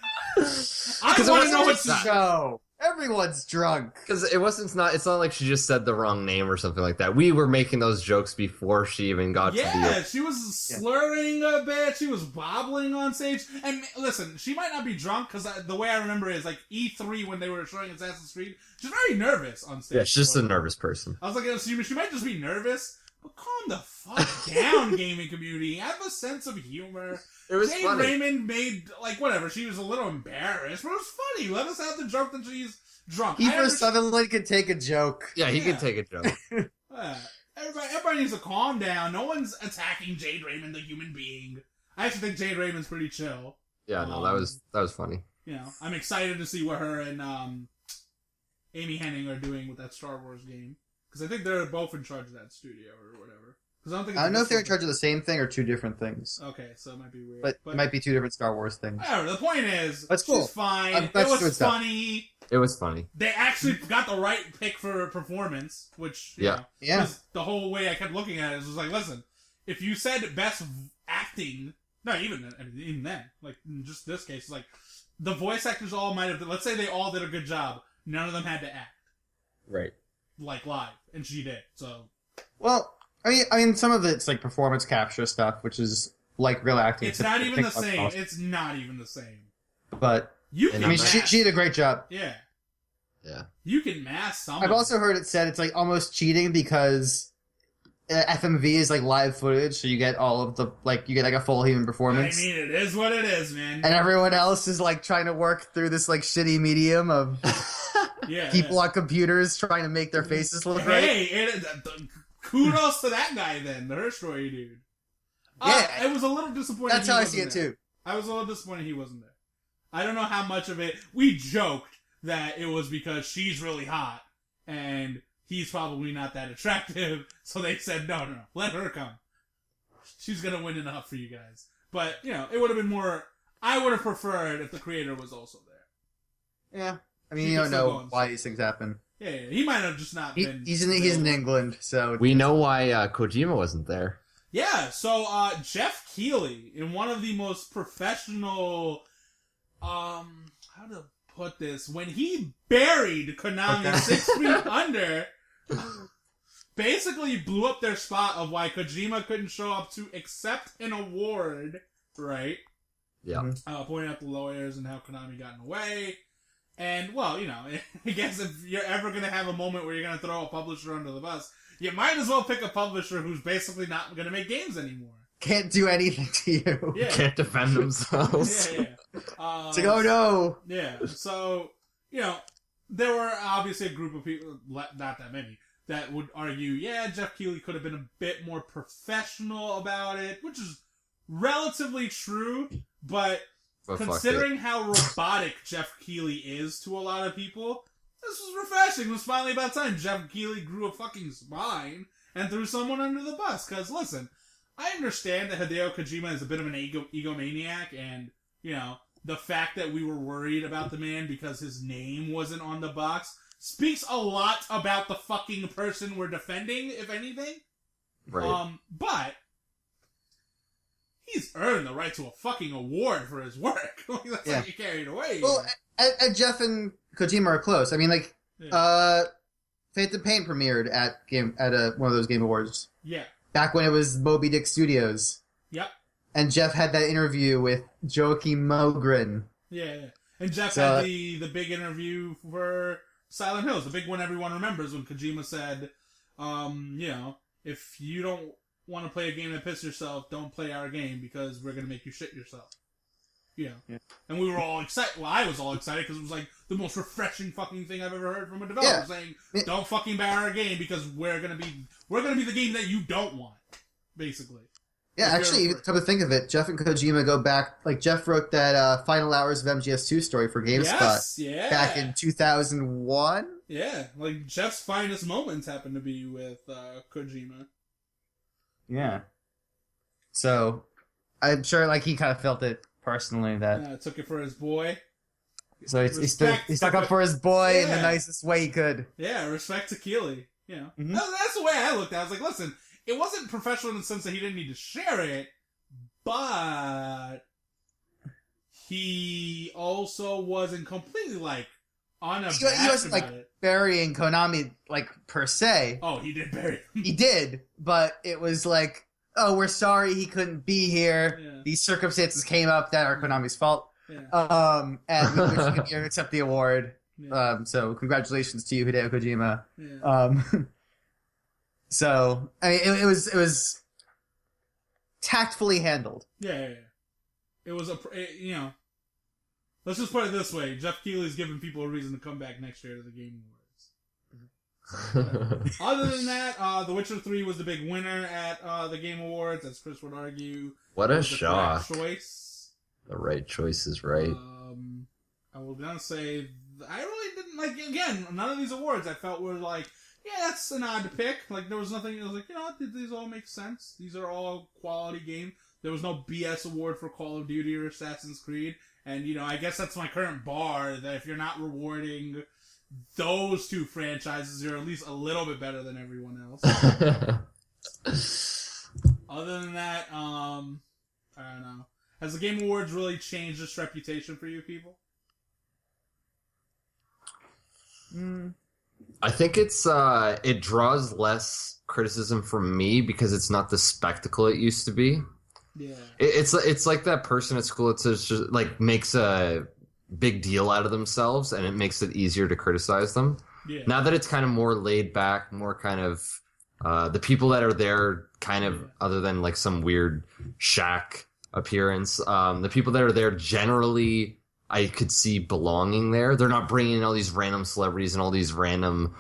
want to know what she's show. Everyone's drunk. Because it's not like she just said the wrong name or something like that. We were making those jokes before she even got to the... Yeah, she was slurring a bit. She was wobbling on stage. And listen, she might not be drunk, because the way I remember it is, like, E3 when they were showing Assassin's Creed, she's very nervous on stage. Yeah, she's just a nervous person. I was like, she might just be nervous, but calm the fuck down, gaming community. Have a sense of humor. It was Jade funny. Raymond made, like, whatever, she was a little embarrassed, but it was funny. Let us have the joke that she's drunk. Kiefer Sutherland could take a joke. Yeah, he could take a joke. Everybody needs to calm down. No one's attacking Jade Raymond, the human being. I actually think Jade Raymond's pretty chill. Yeah, no, that was funny. You know, I'm excited to see what her and Amy Hennig are doing with that Star Wars game. Because I think they're both in charge of that studio or whatever. I don't know if they're in charge of the same thing or two different things. Okay, so it might be weird. But it might be two different Star Wars things. Whatever, the point is, that's cool. She's fine. It was funny. It was funny. They actually got the right pick for a performance, which, you know, was the whole way I kept looking at it. Was like, listen, if you said best acting, no, even then, like, in just this case, it's like, the voice actors all might have, let's say they all did a good job. None of them had to act. Right. Like, live. And she did, so. Well, I mean, some of it's like performance capture stuff, which is like real acting. It's not even the same. It's not even the same. But she did a great job. Yeah. Yeah. You can mask some. I've also heard it said it's like almost cheating because FMV is like live footage, so you get all of the you get like a full human performance. I mean, it is what it is, man. And everyone else is like trying to work through this like shitty medium of people on computers trying to make their faces look right. Hey, kudos to that guy then, the Her Story dude. It was a little disappointing. That's how I see it too. I was a little disappointed he wasn't there. I don't know how much of it. We joked that it was because she's really hot and he's probably not that attractive, so they said no, let her come. She's gonna win enough for you guys. But you know, it would have been more. I would have preferred if the creator was also there. Yeah, I mean, you don't know why these things happen. Yeah, he might have just not been. He's in England, so we know why Kojima wasn't there. Yeah, so Jeff Keighley, in one of the most professional, how to put this, when he buried Konami 6 feet under, basically blew up their spot of why Kojima couldn't show up to accept an award, right? Yeah. Pointing out the lawyers and how Konami got in the way. And, well, you know, I guess if you're ever going to have a moment where you're going to throw a publisher under the bus, you might as well pick a publisher who's basically not going to make games anymore. Can't do anything to you. Yeah. Can't defend themselves. Yeah. It's like, oh no! Yeah, so, you know, there were obviously a group of people, not that many, that would argue, yeah, Jeff Keighley could have been a bit more professional about it, which is relatively true, but considering how robotic Jeff Keighley is to a lot of people, this was refreshing. It was finally about time Jeff Keighley grew a fucking spine and threw someone under the bus. Because, listen, I understand that Hideo Kojima is a bit of an egomaniac, and, you know, the fact that we were worried about the man because his name wasn't on the box speaks a lot about the fucking person we're defending, if anything. Right. But he's earned the right to a fucking award for his work. That's like you carried away. Well, and Jeff and Kojima are close. I mean, like, Fate the Paint premiered at one of those Game Awards. Yeah. Back when it was Moby Dick Studios. Yep. And Jeff had that interview with Joachim Mogren. Yeah. And Jeff had the big interview for Silent Hills, the big one everyone remembers when Kojima said, you know, if you don't want to play a game that pisses yourself, don't play our game because we're going to make you shit yourself. You know. Yeah. And we were all excited. Well, I was all excited because it was like the most refreshing fucking thing I've ever heard from a developer saying, don't fucking buy our game because we're going to be the game that you don't want, basically. Yeah, actually, come to think of it, Jeff and Kojima go back. Like Jeff wrote that Final Hours of MGS2 story for GameSpot back in 2001. Yeah, like Jeff's finest moments happen to be with Kojima. Yeah. So, I'm sure like he kind of felt it personally that took it for his boy. So he stuck up for his boy in the nicest way he could. Yeah, respect to Keeley. You know, that's the way I looked at it. I was like, listen, it wasn't professional in the sense that he didn't need to share it, but he also wasn't completely like unabashed he wasn't about like it. burying Konami like per se. Oh, he did bury him. He did, but it was like, oh, we're sorry he couldn't be here. Yeah. These circumstances came up that are Konami's fault. Yeah. And we wish you accept the award. Yeah. So congratulations to you, Hideo Kojima. Yeah. So I mean, it was tactfully handled. Yeah. It was you know. Let's just put it this way: Jeff Keighley's giving people a reason to come back next year to the Game Awards. Other than that, The Witcher 3 was the big winner at the Game Awards, as Chris would argue. What a shock! Choice. The right choice is right. I will gonna say I really didn't like. Again, none of these awards I felt were like, yeah, that's an odd pick. Like there was nothing. I was like, you know what? These all make sense. These are all quality games. There was no BS award for Call of Duty or Assassin's Creed. And, you know, I guess that's my current bar, that if you're not rewarding those two franchises, you're at least a little bit better than everyone else. Other than that, I don't know. Has the Game Awards really changed its reputation for you people? I think it draws less criticism from me because it's not the spectacle it used to be. Yeah, it's like that person at school that says just like makes a big deal out of themselves, and it makes it easier to criticize them. Yeah. Now that it's kind of more laid back, more kind of the people that are there, kind of other than like some weird Shaq appearance, the people that are there generally I could see belonging there. They're not bringing in all these random celebrities and all these random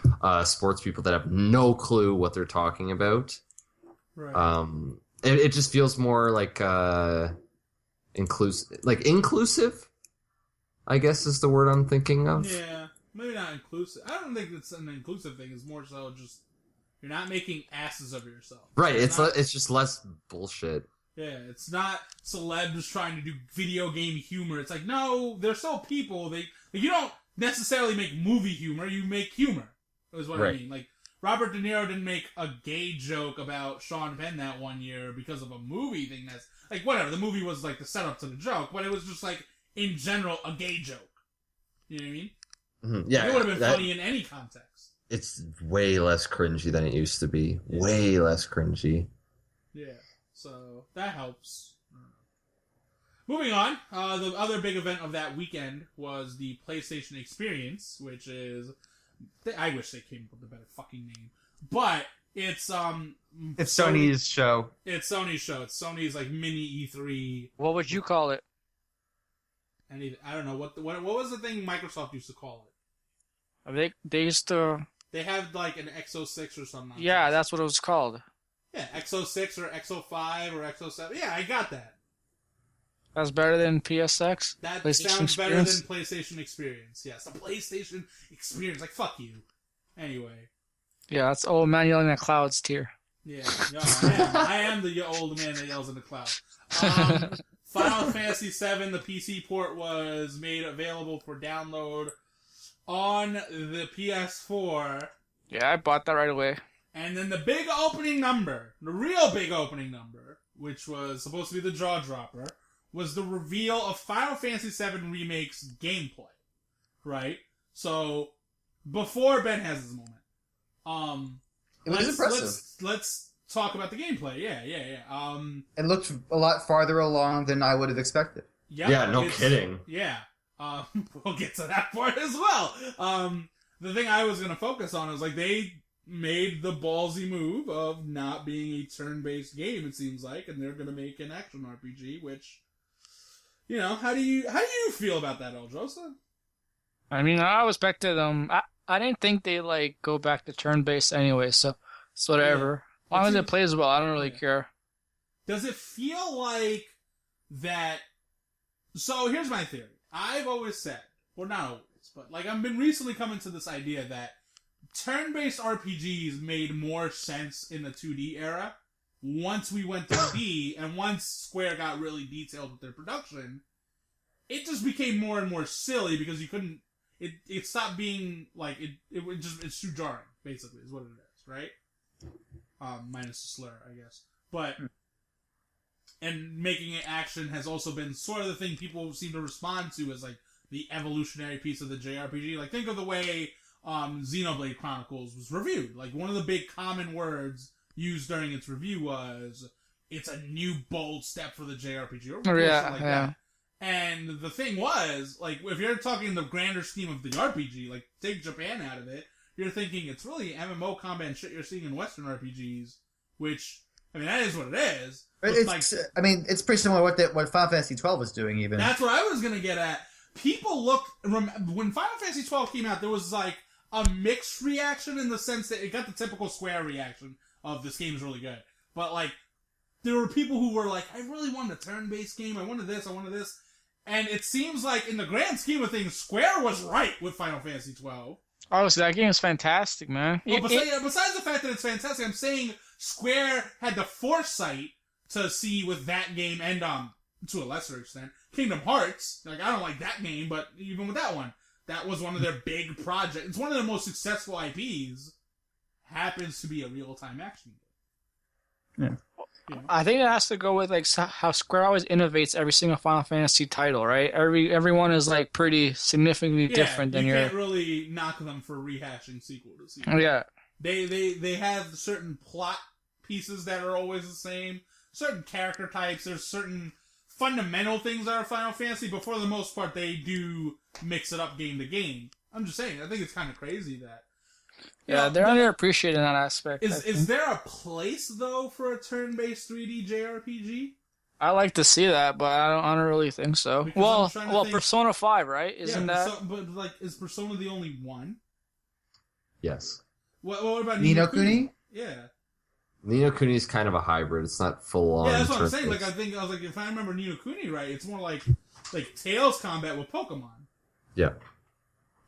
sports people that have no clue what they're talking about. Right. It just feels more like inclusive, I guess is the word I'm thinking of. Yeah, maybe not inclusive. I don't think it's an inclusive thing. It's more so just you're not making asses of yourself. Right. It's just less bullshit. Yeah, it's not celebs trying to do video game humor. It's like, no, they're still people. You don't necessarily make movie humor. You make humor. Is what I mean. Like, Robert De Niro didn't make a gay joke about Sean Penn that one year because of a movie thing that's... Like, whatever. The movie was, like, the setup to the joke, but it was just, like, in general, a gay joke. You know what I mean? Mm-hmm. Yeah. It would have been funny in any context. It's way less cringy than it used to be. Yeah. Way less cringy. Yeah. So, that helps. Moving on, the other big event of that weekend was the PlayStation Experience, which is... I wish they came up with a better fucking name. But it's Sony's show. It's Sony's show. It's Sony's like mini E3. What would you call it? I don't know what was the thing Microsoft used to call it. They used to. They had like an XO6 or something. Yeah, that's what it was called. Yeah, XO6 or XO5 or XO7. Yeah, I got that. That's better than PSX? That sounds better than PlayStation Experience. Yes, a PlayStation Experience. Like, fuck you. Anyway. Yeah, that's old man yelling at clouds tier. Yeah, I am the old man that yells in the clouds. Final Fantasy VII, the PC port, was made available for download on the PS4. Yeah, I bought that right away. And then the big opening number, the real big opening number, which was supposed to be the jaw dropper, was the reveal of Final Fantasy VII Remake's gameplay. Right? So, before Ben has his moment. It was impressive. Let's talk about the gameplay. Yeah. It looked a lot farther along than I would have expected. Yeah, no kidding. Yeah. We'll get to that part as well. The thing I was going to focus on is, like, they made the ballsy move of not being a turn-based game, it seems like, and they're going to make an action RPG, which... You know, how do you feel about that, Eldrosa? I mean, I expected them. I didn't think they like go back to turn based anyway, so it's whatever. As long as it plays well, I don't really care. does it feel like that? So here's my theory. I've always said, well, not always, but like I've been recently coming to this idea that turn-based RPGs made more sense in the 2D era. Once we went 3D, and once Square got really detailed with their production, it just became more and more silly because you couldn't. It stopped being like it's too jarring. Basically, is what it is, right? Minus the slur, I guess. But and making it action has also been sort of the thing people seem to respond to as like the evolutionary piece of the JRPG. Like think of the way Xenoblade Chronicles was reviewed. Like one of the big common words used during its review was it's a new bold step for the JRPG or something like that. And the thing was, like, if you're talking the grander scheme of the RPG, like, take Japan out of it, you're thinking it's really MMO combat and shit you're seeing in Western RPGs, which, I mean, that is what it is. It's pretty similar to what Final Fantasy XII was doing, even. That's what I was gonna get at. People when Final Fantasy XII came out, there was, like, a mixed reaction in the sense that it got the typical Square reaction of this game is really good. But, like, there were people who were like, I really wanted a turn-based game, I wanted this. And it seems like, in the grand scheme of things, Square was right with Final Fantasy XII. Oh, so that game is fantastic, man. Well, besides the fact that it's fantastic, I'm saying Square had the foresight to see with that game and, to a lesser extent, Kingdom Hearts. Like, I don't like that game, but even with that one, that was one of their big projects. It's one of their most successful IPs. Happens to be a real-time action game. Yeah. I think it has to go with like how Square always innovates every single Final Fantasy title, right? Everyone is like pretty significantly different than you can't really knock them for rehashing sequel to sequel. Yeah, they have certain plot pieces that are always the same, certain character types. There's certain fundamental things that are Final Fantasy, but for the most part, they do mix it up game to game. I'm just saying, I think it's kind of crazy that. Yeah, they're underappreciated in that aspect. Is there a place though for a turn-based 3D JRPG? I like to see that, but I don't really think so. Because well, Persona 5, right? Isn't that? But like, is Persona the only one? Yes. What about Ni no Kuni? Yeah. Ni no Kuni is kind of a hybrid. It's not full on. Yeah, that's what I'm saying. Like, I was like, if I remember Ni no Kuni right, it's more like Tails combat with Pokemon. Yeah.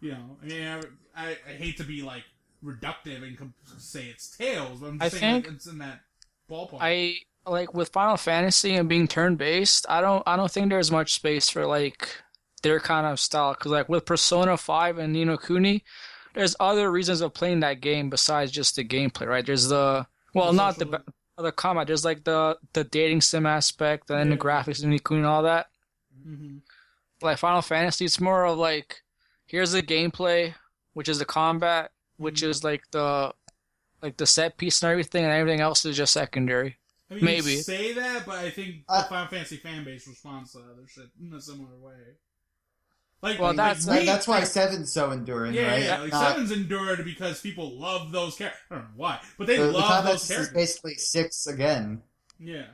You know, I mean, I hate to be like reductive and say it's Tails, but I'm just saying it's in that ballpark. I like with Final Fantasy and being turn-based. I don't think there's much space for like their kind of style, because like with Persona 5 and Ni no Kuni, there's other reasons of playing that game besides just the gameplay, right? There's the combat. There's like the dating sim aspect, and then the graphics in Ni no Kuni and all that. Mm-hmm. Like Final Fantasy, it's more of like here's the gameplay, which is the combat, which is like the set piece and everything else is just secondary. I mean, maybe you say that, but I think the Final Fantasy fan base responds to other shit in a similar way. Like, well, that's why 7's so enduring, right? Yeah, like 7's endured because people love those characters. I don't know why, but they love those characters. It's basically 6 again. Yeah.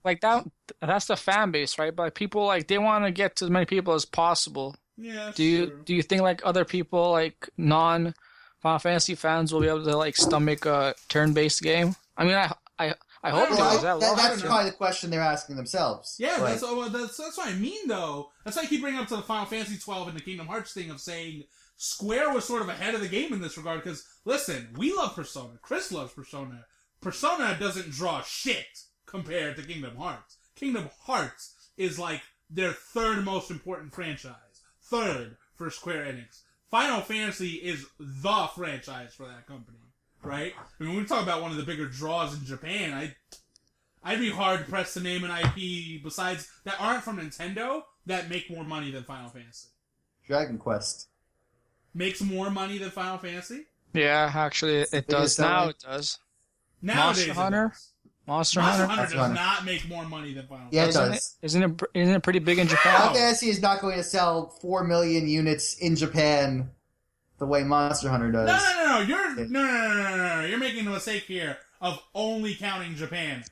Like that's the fan base, right? But people like they want to get to as many people as possible. Yeah. Do you think like other people like non Final Fantasy fans will be able to like stomach a turn-based game? I mean, I hope that's probably the question they're asking themselves. Yeah, that's what I mean though. That's why I keep bringing up to the Final Fantasy 12 and the Kingdom Hearts thing of saying Square was sort of ahead of the game in this regard. Because listen, we love Persona. Chris loves Persona. Persona doesn't draw shit compared to Kingdom Hearts. Kingdom Hearts is like their third most important franchise. Third for Square Enix. Final Fantasy is the franchise for that company, right? I mean, when we talk about one of the bigger draws in Japan, I'd be hard pressed to name an IP besides that aren't from Nintendo that make more money than Final Fantasy. Dragon Quest makes more money than Final Fantasy. Yeah, actually, it does now. It does. Nowadays, Monster Hunter. Monster Hunter does not make more money than Final Fantasy. Yeah, it does. Isn't it pretty big in Japan? Final Fantasy is not going to sell 4 million units in Japan the way Monster Hunter does. No. You're making a mistake here of only counting Japan.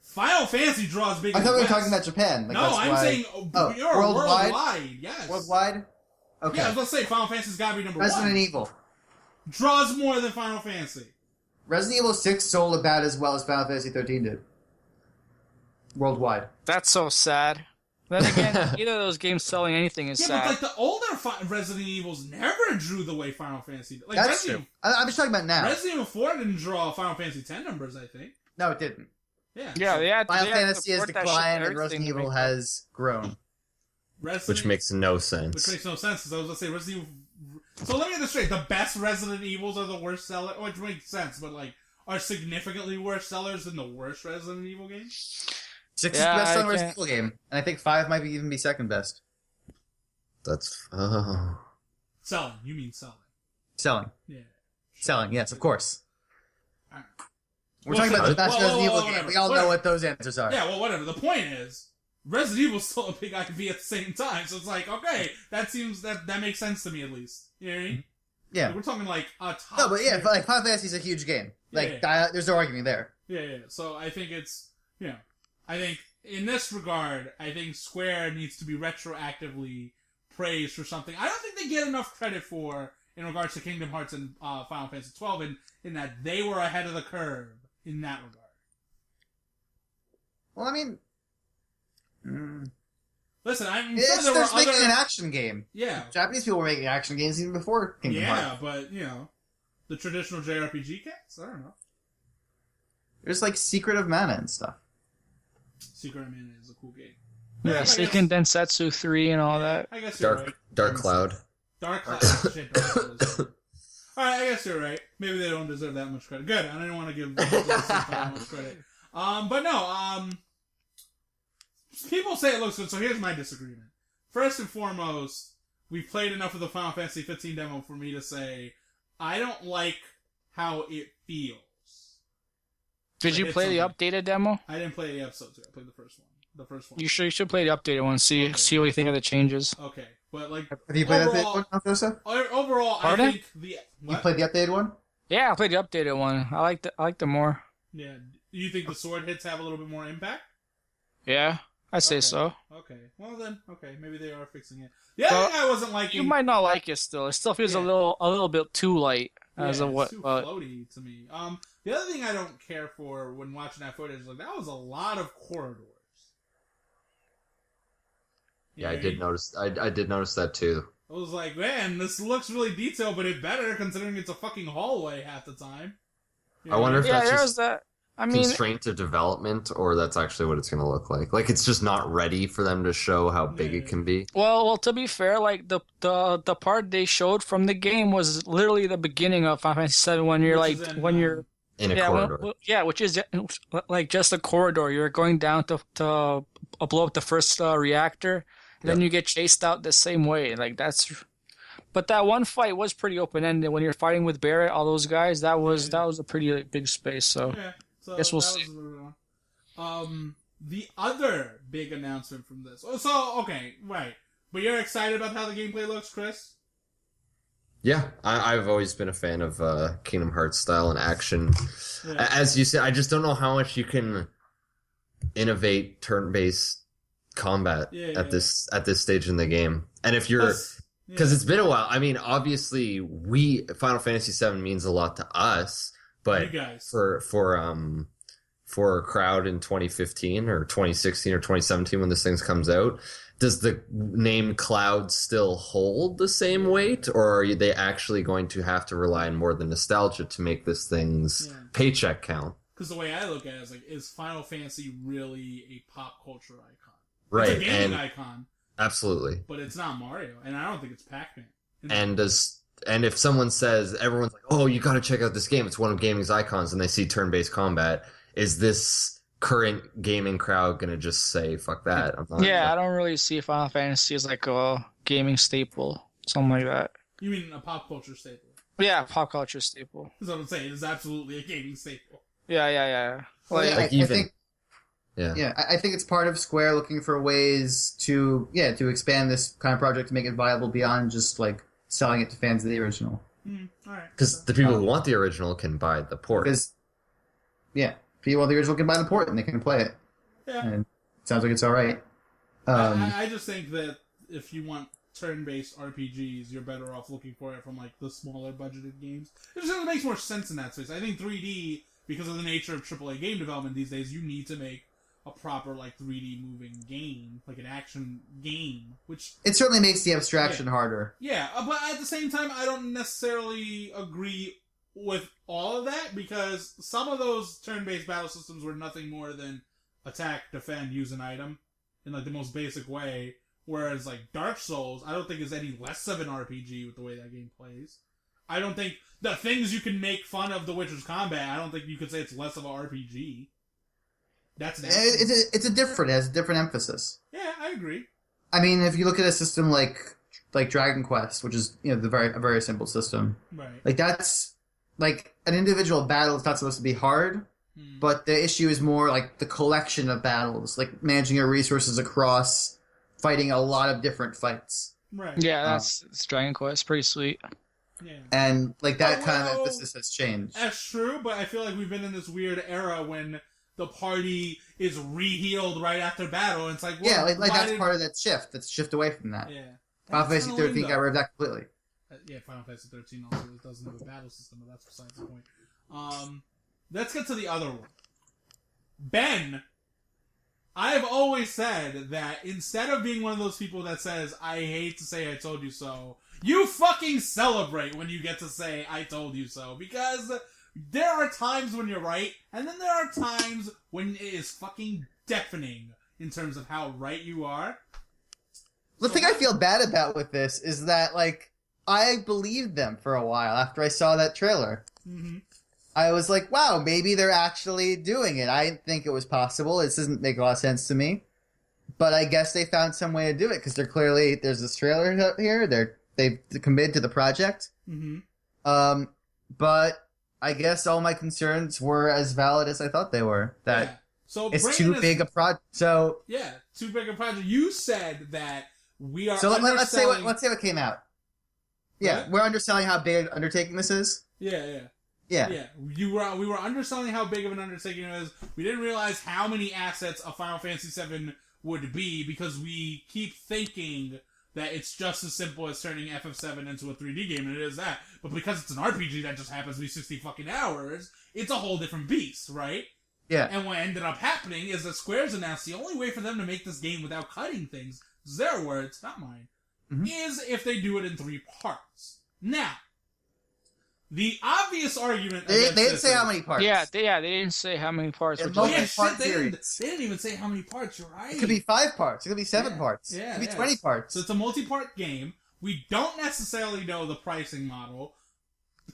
Final Fantasy draws big. I thought we were talking about Japan. Like, no, I'm saying worldwide. Yes. Worldwide? Okay. Yeah, let's say Final Fantasy's got to be number Resident 1. Evil Draws more than Final Fantasy. Resident Evil 6 sold about as well as Final Fantasy 13 did. Worldwide. That's so sad. Then again, either of those games selling anything is sad. But like the older Resident Evils never drew the way Final Fantasy did. Like, That's true. I'm just talking about now. Resident Evil 4 didn't draw Final Fantasy 10 numbers, I think. No, it didn't. Yeah. Final Fantasy has declined and Resident Evil has grown. Which makes no sense. Which makes no sense, because I was going to say Resident Evil... So let me get this straight. The best Resident Evils are the worst sellers, which makes sense, but like, are significantly worse sellers than the worst Resident Evil games? 6 is the best selling Resident Evil game, and I think 5 might even be second best. That's... Selling. You mean selling. Selling. Yeah. Selling, yes, of course. Right. We're talking about the best Resident Evil game. We all know what those answers are. Yeah, well, whatever. The point is, Resident Evil's still a big IP at the same time, so it's like, okay, that makes sense to me at least. You know what I mean? Yeah. Like, we're talking like a top. No, but yeah, like Final Fantasy's a huge game. Like, there's no argument there. Yeah. So I think it's, I think in this regard, I think Square needs to be retroactively praised for something I don't think they get enough credit for in regards to Kingdom Hearts and Final Fantasy 12, in that they were ahead of the curve in that regard. Well, I mean... Listen, I'm sure there were making other... an action game. Yeah. Japanese people were making action games even before Kingdom Hearts. Yeah, but, the traditional JRPG cats? I don't know. There's like Secret of Mana and stuff. Secret of Mana is a cool game. Yeah, Seiken Densetsu 3 and all that. I guess you're right. Dark Cloud. Dark Cloud. Shit, Dark Cloud. Alright, I guess you're right. Maybe they don't deserve that much credit. Good, I didn't want to give them that much credit. But no, people say it looks good, so here's my disagreement. First and foremost, we've played enough of the Final Fantasy 15 demo for me to say, I don't like how it feels. Did you play the updated demo? I didn't play the episodes yet. I played the first one. You should play the updated one. See what you think of the changes. Okay, but like, have you played the updated one, Joseph? Overall, Pardon? I think what? You played the updated one? Yeah, I played the updated one. I liked it more. Yeah. Do you think the sword hits have a little bit more impact? Yeah, I'd say so. Okay. Well then, maybe they are fixing it. The other thing I wasn't liking. You might not like it still. It still feels a little bit too light as of what. It's too floaty to me. The other thing I don't care for when watching that footage is like that was a lot of corridors. Yeah, I did notice. I did notice that too. I was like, man, this looks really detailed, but it better considering it's a fucking hallway half the time. I wonder if that's just that. I mean, constraint of development, or that's actually what it's going to look like. Like, it's just not ready for them to show how big it can be. Well, to be fair, like the part they showed from the game was literally the beginning of Final Fantasy VII when you're you're in a corridor. Which is like just a corridor. You're going down to blow up the first reactor, and then you get chased out the same way. Like that's. But that one fight was pretty open ended when you're fighting with Barret, all those guys. That was a pretty big space. So. Yeah. So guess we'll see. The other big announcement from this. So, okay, right. But you're excited about how the gameplay looks, Chris? Yeah, I've always been a fan of Kingdom Hearts style and action. Yeah. As you said, I just don't know how much you can innovate turn-based combat at this stage in the game. And if you're... Because it's been a while. I mean, obviously, Final Fantasy VII means a lot to us. But for a crowd in 2015 or 2016 or 2017 when this thing comes out, does the name Cloud still hold the same weight, or are they actually going to have to rely on more than nostalgia to make this thing's paycheck count? Because the way I look at it is like, is Final Fantasy really a pop culture icon? Right, it's a gaming icon. Absolutely. But it's not Mario, and I don't think it's Pac-Man. And if someone says, everyone's like, oh, you got to check out this game, it's one of gaming's icons, and they see turn-based combat, is this current gaming crowd going to just say, fuck that? I don't really see Final Fantasy as like a gaming staple, something like that. You mean a pop culture staple? Yeah, pop culture staple. That's what I'm saying. It's absolutely a gaming staple. Yeah. Well, I think it's part of Square looking for ways to expand this kind of project to make it viable beyond just like selling it to fans of the original. Because the people who want the original can buy the port. Because, people want the original can buy the port and they can play it. Yeah. And it sounds like it's all right. I just think that if you want turn-based RPGs, you're better off looking for it from like the smaller budgeted games. It just makes more sense in that space. I think 3D, because of the nature of AAA game development these days, you need to make a proper like 3D moving game, like an action game, which it certainly makes the abstraction harder. Yeah, but at the same time, I don't necessarily agree with all of that, because some of those turn-based battle systems were nothing more than attack, defend, use an item in like the most basic way. Whereas like Dark Souls, I don't think is any less of an RPG with the way that game plays. I don't think the things you can make fun of The Witcher's combat, I don't think you could say it's less of an RPG. That's it has a different emphasis. Yeah, I agree. I mean, if you look at a system like Dragon Quest, which is a very simple system, right? Like that's like an individual battle is not supposed to be hard, but the issue is more like the collection of battles, like managing your resources across fighting a lot of different fights. Right. Yeah, it's Dragon Quest, pretty sweet. Yeah. And like that kind of emphasis has changed. That's true, but I feel like we've been in this weird era when the party is re-healed right after battle, and it's like, well, yeah, like that's part of that shift. That's a shift away from that. Yeah. Final Fantasy 13 got rid of that completely. Yeah, Final Fantasy 13 also doesn't have a battle system, but that's besides the point. Let's get to the other one. Ben, I've always said that instead of being one of those people that says, I hate to say I told you so, you fucking celebrate when you get to say, I told you so, because there are times when you're right, and then there are times when it is fucking deafening in terms of how right you are. The thing I feel bad about with this is that, like, I believed them for a while after I saw that trailer. Mm-hmm. I was like, wow, maybe they're actually doing it. I didn't think it was possible. This doesn't make a lot of sense to me. But I guess they found some way to do it, because there's this trailer here. They've committed to the project. Mm-hmm. But I guess all my concerns were as valid as I thought they were. That so it's too big a project. So yeah, too big a project. You said that we are. So let's say what came out. Yeah, what? We're underselling how big an undertaking this is. Yeah. We were underselling how big of an undertaking it is. We didn't realize how many assets a Final Fantasy VII would be, because we keep thinking that it's just as simple as turning FF7 into a 3D game, and it is that. But because it's an RPG that just happens to be 60 fucking hours, it's a whole different beast, right? Yeah. And what ended up happening is that Square's announced the only way for them to make this game without cutting things, their words, not mine, is if they do it in 3 parts. Now, the obvious argument they didn't say how many parts. Yeah, they didn't say how many parts. They didn't even say how many parts. You're right. It could be 5 parts. It could be 7 parts. Yeah, it could be 20 parts. So it's a multi-part game. We don't necessarily know the pricing model.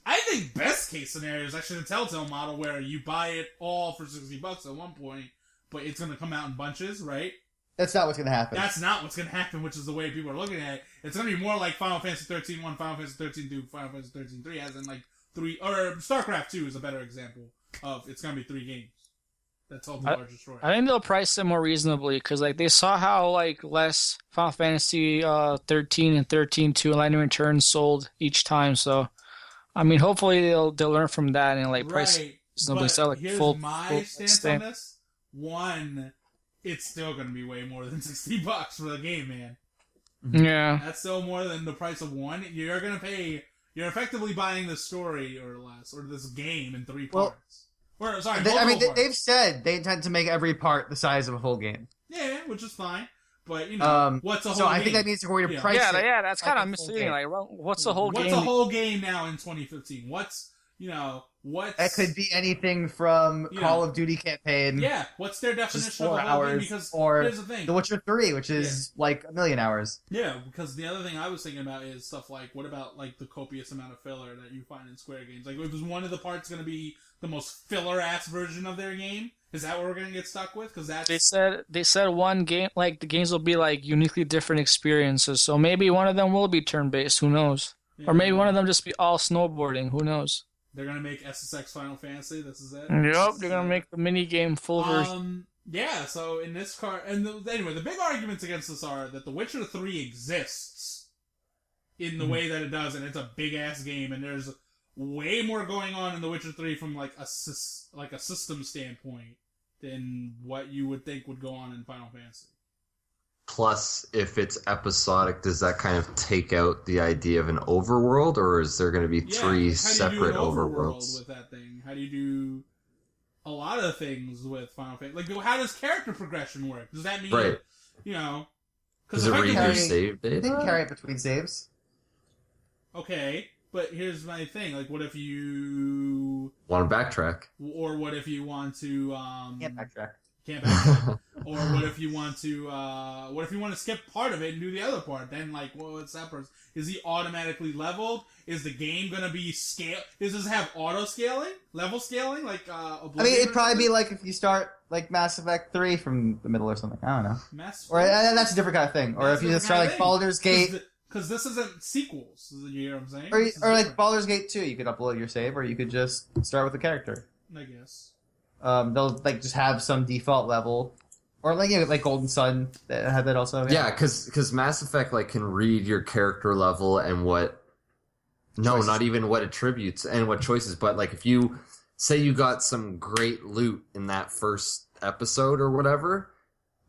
I think best case scenario is actually the Telltale model, where you buy it all for $60 at one point, but it's going to come out in bunches, right? That's not what's going to happen. That's not what's going to happen, which is the way people are looking at it. It's going to be more like Final Fantasy 13 1, Final Fantasy 13 2, Final Fantasy 13 3, as in like 3, or StarCraft 2 is a better example of it's going to be 3 games. That's all the larger story. I think they'll price it more reasonably, because like they saw how like less Final Fantasy 13 and 13-2 and Lightning Return sold each time. So, I mean, hopefully they'll learn from that and like price reasonably, sell like here's full. My stance on this. One, it's still going to be way more than $60 for the game, man. Yeah, that's still more than the price of one. You're going to pay. You're effectively buying the story or less, or this game in 3 parts. They've said they intend to make every part the size of a full game. Yeah, which is fine. But, you know, what's a whole game? So I think that means they're going to price it. Yeah, that's kind of misleading. Like, what's a whole game? What's a whole game now in 2015? What's That could be anything from Call of Duty campaign. Yeah, what's their definition of a whole hours, game? Because or here's the thing. The Witcher 3, which is like 1,000,000 hours. Yeah, because the other thing I was thinking about is stuff like, what about like the copious amount of filler that you find in Square games? Like, was one of the parts going to be the most filler-ass version of their game? Is that what we're going to get stuck with? Because that's... They said one game, like the games will be like uniquely different experiences. So maybe one of them will be turn-based. Who knows? Yeah, or maybe one of them just be all snowboarding. Who knows? They're going to make SSX Final Fantasy. This is it. Yep, they're going to make the mini game full version. Yeah. So in this anyway, the big arguments against this are that The Witcher 3 exists in the way that it does, and it's a big ass game, and there's way more going on in The Witcher 3 from like a system standpoint than what you would think would go on in Final Fantasy. Plus, if it's episodic, does that kind of take out the idea of an overworld, or is there going to be three separate overworlds? With that thing? How do you do a lot of things with Final Fantasy? Like, how does character progression work? Does that mean, Does it read your save data? They can carry it between saves. Okay, but here's my thing. Like, what if you want to backtrack? Or what if you want to can't backtrack? Can't backtrack. Or what if you want to skip part of it and do the other part? Then, like, what's that person? Is he automatically leveled? Is the game gonna be scale? Does this have auto scaling, level scaling, like Oblivion? I mean, it'd probably be like if you start like Mass Effect 3 from the middle or something. I don't know. Or that's a different kind of thing. Or if you just start like Baldur's Gate. Because this isn't sequels. You hear what I'm saying? Or like Baldur's Gate 2, you could upload your save, or you could just start with a character. I guess. They'll like just have some default level, or like Golden Sun that had that also. Yeah, because Mass Effect like can read your character level and what. No, choices. Not even what attributes and what choices, but like if you say you got some great loot in that first episode or whatever,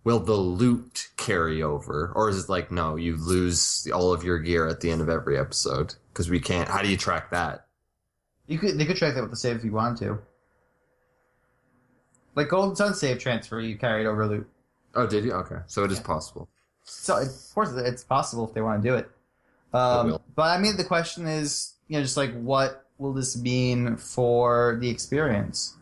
will the loot carry over, or is it like no, you lose all of your gear at the end of every episode because we can't? How do you track that? They could track that with the save if you wanted to. Like Golden Sun save transfer, you carried over loot. Oh, did you? Okay, so it is possible. So of course it's possible if they want to do it. But I mean, the question is, just like what will this mean for the experience?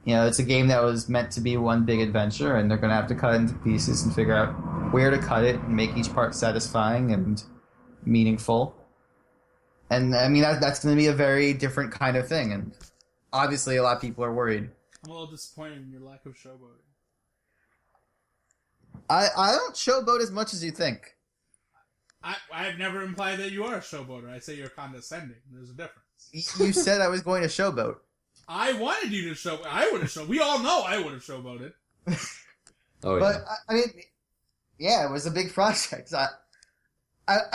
It's a game that was meant to be one big adventure, and they're going to have to cut it into pieces and figure out where to cut it and make each part satisfying and meaningful. And I mean, that's going to be a very different kind of thing, and obviously a lot of people are worried. I'm a little disappointed in your lack of showboating. I don't showboat as much as you think. I've never implied that you are a showboater. I say you're condescending. There's a difference. You said I was going to showboat. I wanted you to show. I would have show. We all know I would have showboated. Oh yeah. But I mean, yeah, it was a big project. I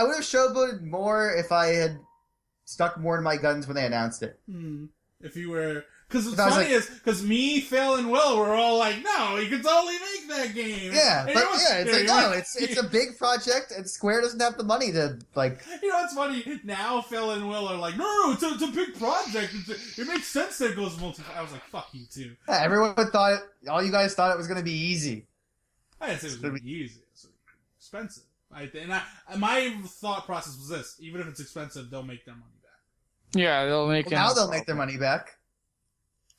would have showboated more if I had stuck more to my guns when they announced it. If you were. Because what's funny is, because me, Phil, and Will were all like, no, you can totally make that game. Yeah, it's a big project, and Square doesn't have the money to, like... You know what's funny? Now Phil and Will are like, no, it's a big project. It makes sense that it goes multiplayer. I was like, fuck you, too. Yeah, everyone thought all you guys thought it was going to be easy. I didn't say it was going to be easy. It's expensive. My thought process was this. Even if it's expensive, they'll make their money back. Yeah, they'll make now they'll make their money back.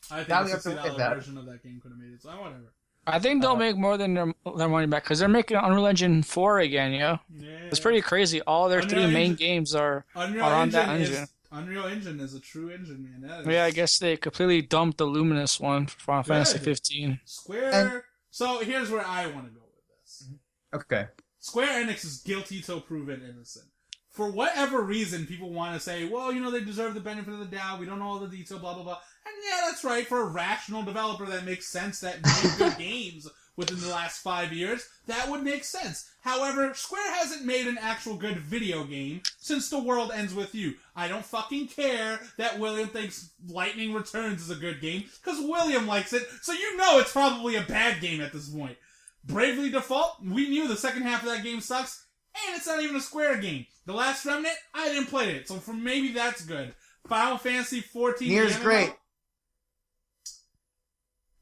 I think a $60 version of that game could have made it, so whatever. I think they'll make more than their money back, because they're making Unreal Engine 4 again, Yeah, it's pretty crazy. All their three main games are on that engine. Unreal Engine is a true engine, man. Yeah, I guess they completely dumped the Luminous one for Final Fantasy 15. Square... So here's where I want to go with this. Okay. Square Enix is guilty till proven innocent. For whatever reason, people want to say, well, they deserve the benefit of the doubt. We don't know all the detail, blah, blah, blah. And yeah, that's right. For a rational developer that makes sense, that made good games within the last 5 years, that would make sense. However, Square hasn't made an actual good video game since The World Ends With You. I don't fucking care that William thinks Lightning Returns is a good game, because William likes it, so it's probably a bad game at this point. Bravely Default, we knew the second half of that game sucks, and it's not even a Square game. The Last Remnant, I didn't play it, so for maybe that's good. Final Fantasy 14. Here's great.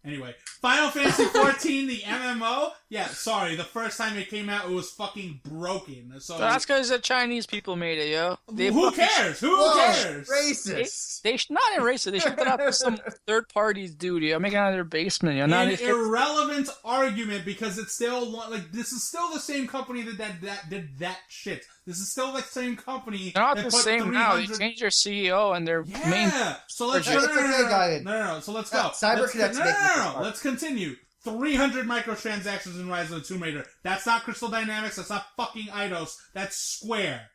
Anyway, Final Fantasy 14, the MMO. Yeah, sorry, the first time it came out, it was fucking broken. So that's because the Chinese people made it, yo. Who cares? Who cares? Racist. They not racist. They shipped it out to some third parties, dude. Yo, making it out of their basement. Yo. An irrelevant argument, because it's still this is still the same company that did that shit. This is still the same company. They're not the same now. They changed their CEO and their main. So let's no. So let's go. CyberConnect. Let's continue. 300 microtransactions in Rise of the Tomb Raider. That's not Crystal Dynamics. That's not fucking Eidos. That's Square.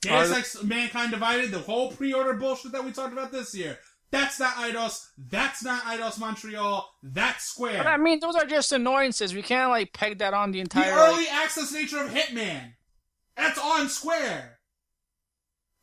Deus Ex Mankind Divided, the whole pre-order bullshit that we talked about this year. That's not Eidos. That's not Eidos Montreal. That's Square. But I mean, those are just annoyances. We can't peg that on the entire. The early access nature of Hitman. That's on Square.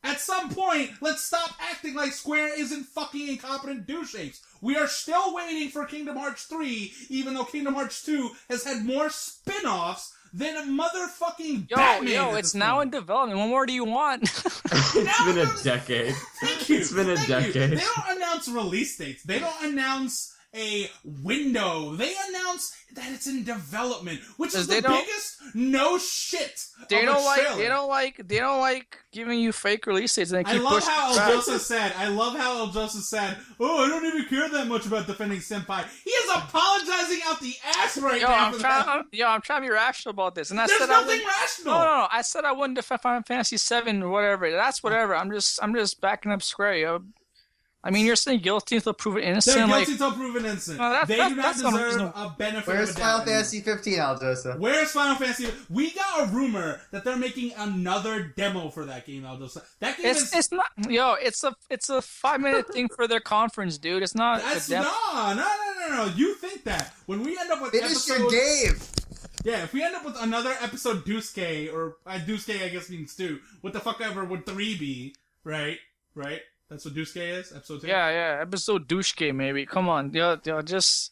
At some point, let's stop acting like Square isn't fucking incompetent douche-apes. We are still waiting for Kingdom Hearts 3, even though Kingdom Hearts 2 has had more spin-offs than motherfucking Batman. Yo, it's now in development. What more do you want? It's been a decade. Thank you. It's been a decade. They don't announce release dates. They don't announce a window. They announce that it's in development, which is the biggest no shit. They don't like giving you fake release dates. And they keep I love how El Joseph said, "Oh, I don't even care that much about defending Senpai." He is apologizing out the ass right now. I'm trying to be rational about this, and there's nothing rational. No. I said I wouldn't defend Final Fantasy VII or whatever. That's whatever. I'm just backing up Square. Yo. I mean, you're saying guilty until proven innocent. They're guilty until proven innocent. No, they do not deserve a benefit. Where's Final Fantasy 15, Aljosa? Where's Final Fantasy? We got a rumor that they're making another demo for that game, Aljosa. That game it's not. Yo, it's a 5-minute thing for their conference, dude. It's not. No. You think that when we end up with finish your game. Yeah, if we end up with another episode Dusuke, or Dusuke I guess means 2, what the fuck ever would 3 be, right? That's what Dusuke is? Episode 2? Yeah, episode Dusuke, maybe. Come on, yo, just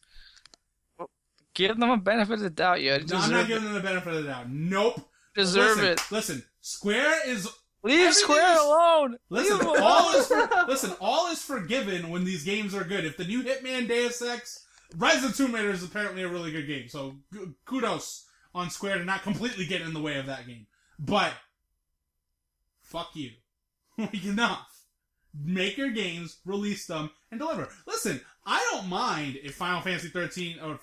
give them a benefit of the doubt, yo. No, I'm not giving them the benefit of the doubt. Nope. Deserve it. Listen, Square is... Leave Square alone! Listen, all is forgiven when these games are good. If the new Hitman Deus Ex... Rise of the Tomb Raider is apparently a really good game, so kudos on Square to not completely get in the way of that game. But, fuck you. Enough. Make your games, release them, and deliver. Listen, I don't mind if Final Fantasy Final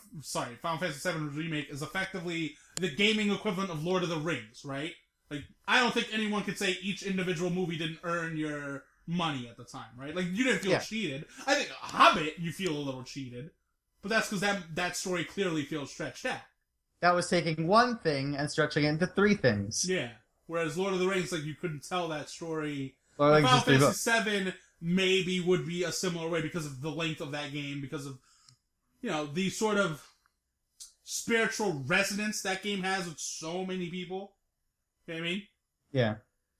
Fantasy VII Remake is effectively the gaming equivalent of Lord of the Rings, right? Like, I don't think anyone could say each individual movie didn't earn your money at the time, right? Like, you didn't feel cheated. I think Hobbit, you feel a little cheated. But that's because that story clearly feels stretched out. That was taking one thing and stretching it into 3 things. Yeah. Whereas Lord of the Rings, like, you couldn't tell that story... Final Fantasy VII maybe would be a similar way because of the length of that game, because of, the sort of spiritual resonance that game has with so many people. You know what I mean? Yeah.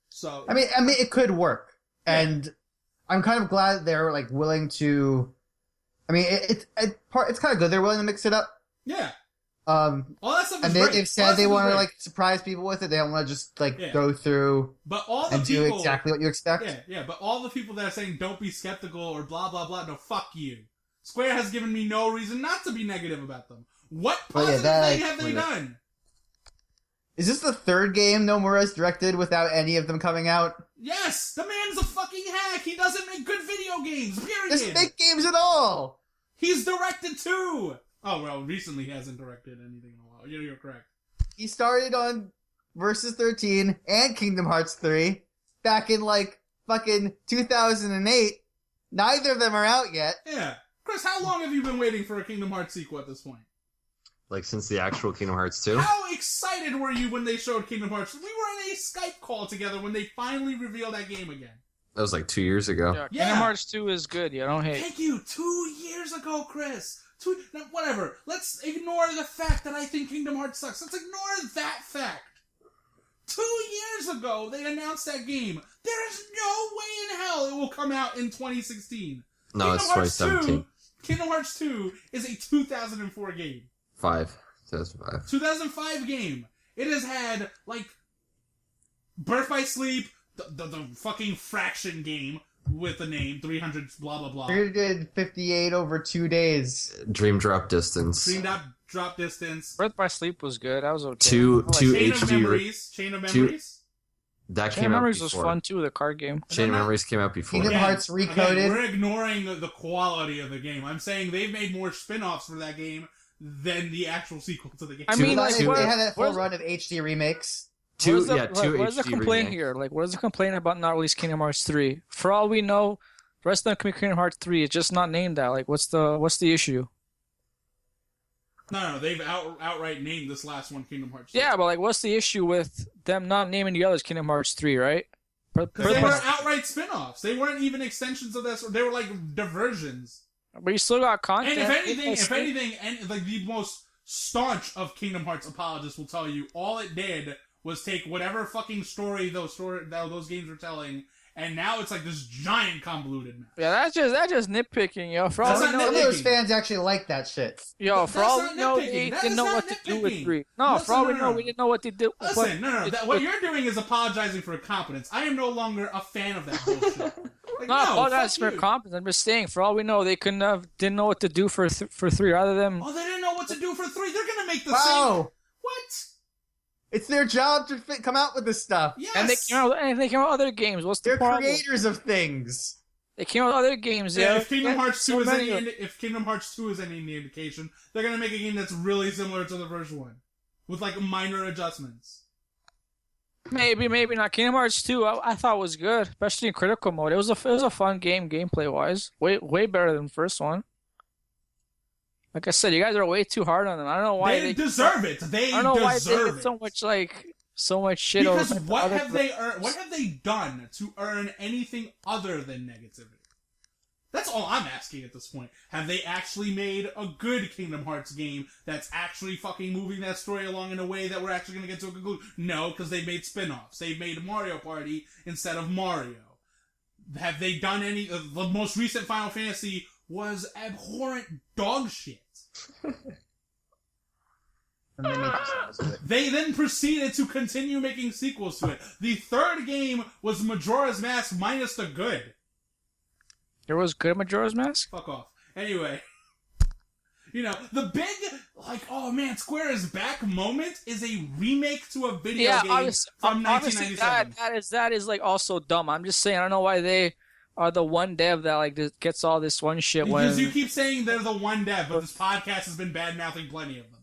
So... I mean, it could work. Yeah. And I'm kind of glad they're, like, willing to... I mean, it's kind of good they're willing to mix it up. Yeah. All that stuff is and great. They've said they want to, like, surprise people with it. They don't want to just, like, go through do exactly what you expect. Yeah, but all the people that are saying don't be skeptical or blah, blah, blah, no, fuck you. Square has given me no reason not to be negative about them. What positive thing have they done? Is this the 3rd game Nomura's directed without any of them coming out? Yes! The man's a fucking hack! He doesn't make good video games, period! Doesn't make games at all! He's directed too! Oh, well, recently he hasn't directed anything in a while. You're correct. He started on Versus 13 and Kingdom Hearts 3 back in, like, fucking 2008. Neither of them are out yet. Yeah. Chris, how long have you been waiting for a Kingdom Hearts sequel at this point? Like, since the actual Kingdom Hearts 2? How excited were you when they showed Kingdom Hearts? We were in a Skype call together when they finally revealed that game again. That was like 2 years ago. Yeah, Kingdom Hearts 2 is good. Yeah, don't hate. Thank you. 2 years ago, Chris. Now, whatever. Let's ignore the fact that I think Kingdom Hearts sucks. Let's ignore that fact. 2 years ago, they announced that game. There is no way in hell it will come out in 2016. No, it's 2017. Kingdom Hearts 2 is a 2004 game. 2005. 2005 game. It has had, like, Birth by Sleep, the fucking Fraction game with the name, 300 blah blah blah. 358 over 2 days. Dream Drop Distance. Drop Distance. Birth by Sleep was good. That was okay. Two Chain HD of Memories. Chain of Memories. That Chain came of out Memories before. was fun too, the card game. Chain of Memories came out before. Kingdom Hearts Recoded. Again, we're ignoring the quality of the game. I'm saying they've made more spin-offs for that game than the actual sequel to the game. I mean, like, they had that full run of HD remakes. What is the complaint here? Like, what is the complaint about not releasing Kingdom Hearts 3? For all we know, the rest of them could be Kingdom Hearts 3. It's just not named that. Like, what's the issue? No, they've outright named this last one Kingdom Hearts 3. Yeah, but like, what's the issue with them not naming the others Kingdom Hearts 3, right? Because they were outright spin-offs. They weren't even extensions of that. They were like diversions. But you still got content. And if anything, like the most staunch of Kingdom Hearts apologists will tell you, all it did was take whatever fucking story those games were telling and now it's like this giant convoluted mess. Yeah, that's just nitpicking, yo. For all we know, some of those fans actually like that shit. Yo, for all we know, they didn't know what to do with 3. No, for all we know, we didn't know what to do. Listen, no. What you're doing is apologizing for incompetence. I am no longer a fan of that bullshit. Like, no, apologize for incompetence. I'm just saying, for all we know, they didn't know what to do for 3 rather than. Oh, they didn't know what to do for 3. They're gonna make the same. What? It's their job to come out with this stuff. Yes. And they came out with other games. What's the problem? They're creators of things. They came out with other games. Yeah, if Kingdom Hearts 2 is any indication, they're gonna make a game that's really similar to the first one, with like minor adjustments. Maybe not. Kingdom Hearts 2, I thought was good, especially in critical mode. It was a fun game, gameplay wise. Way better than the first one. Like I said, you guys are way too hard on them. I don't know why they deserve it. I don't know why they get so much shit. Because what have they earned? What have they done to earn anything other than negativity? That's all I'm asking at this point. Have they actually made a good Kingdom Hearts game that's actually fucking moving that story along in a way that we're actually going to get to a conclusion? No, because they made spin-offs. They made Mario Party instead of Mario. Have they done any? The most recent Final Fantasy was abhorrent dog shit. They then proceeded to continue making sequels to it. The third game was Majora's Mask minus the good. There was good Majora's Mask? Fuck off. Anyway. You know, the big, like, oh man, Square is back moment is a remake to a video game from 1997. That is like also dumb. I'm just saying, I don't know why they are the one dev that like gets all this one shit. Because you keep saying they're the one dev, but this podcast has been bad-mouthing plenty of them.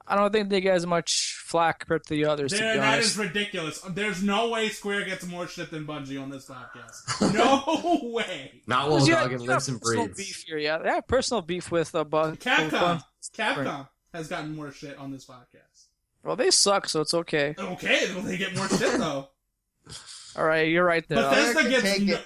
I don't think they get as much flack compared to the others. That is ridiculous. There's no way Square gets more shit than Bungie on this podcast. No way. Not while Doggen lives and breathes. Beef here, yeah. They have personal beef with Capcom. Capcom has gotten more shit on this podcast. Well, they suck, so it's okay. Okay, well, they get more shit though. All right, you're right there.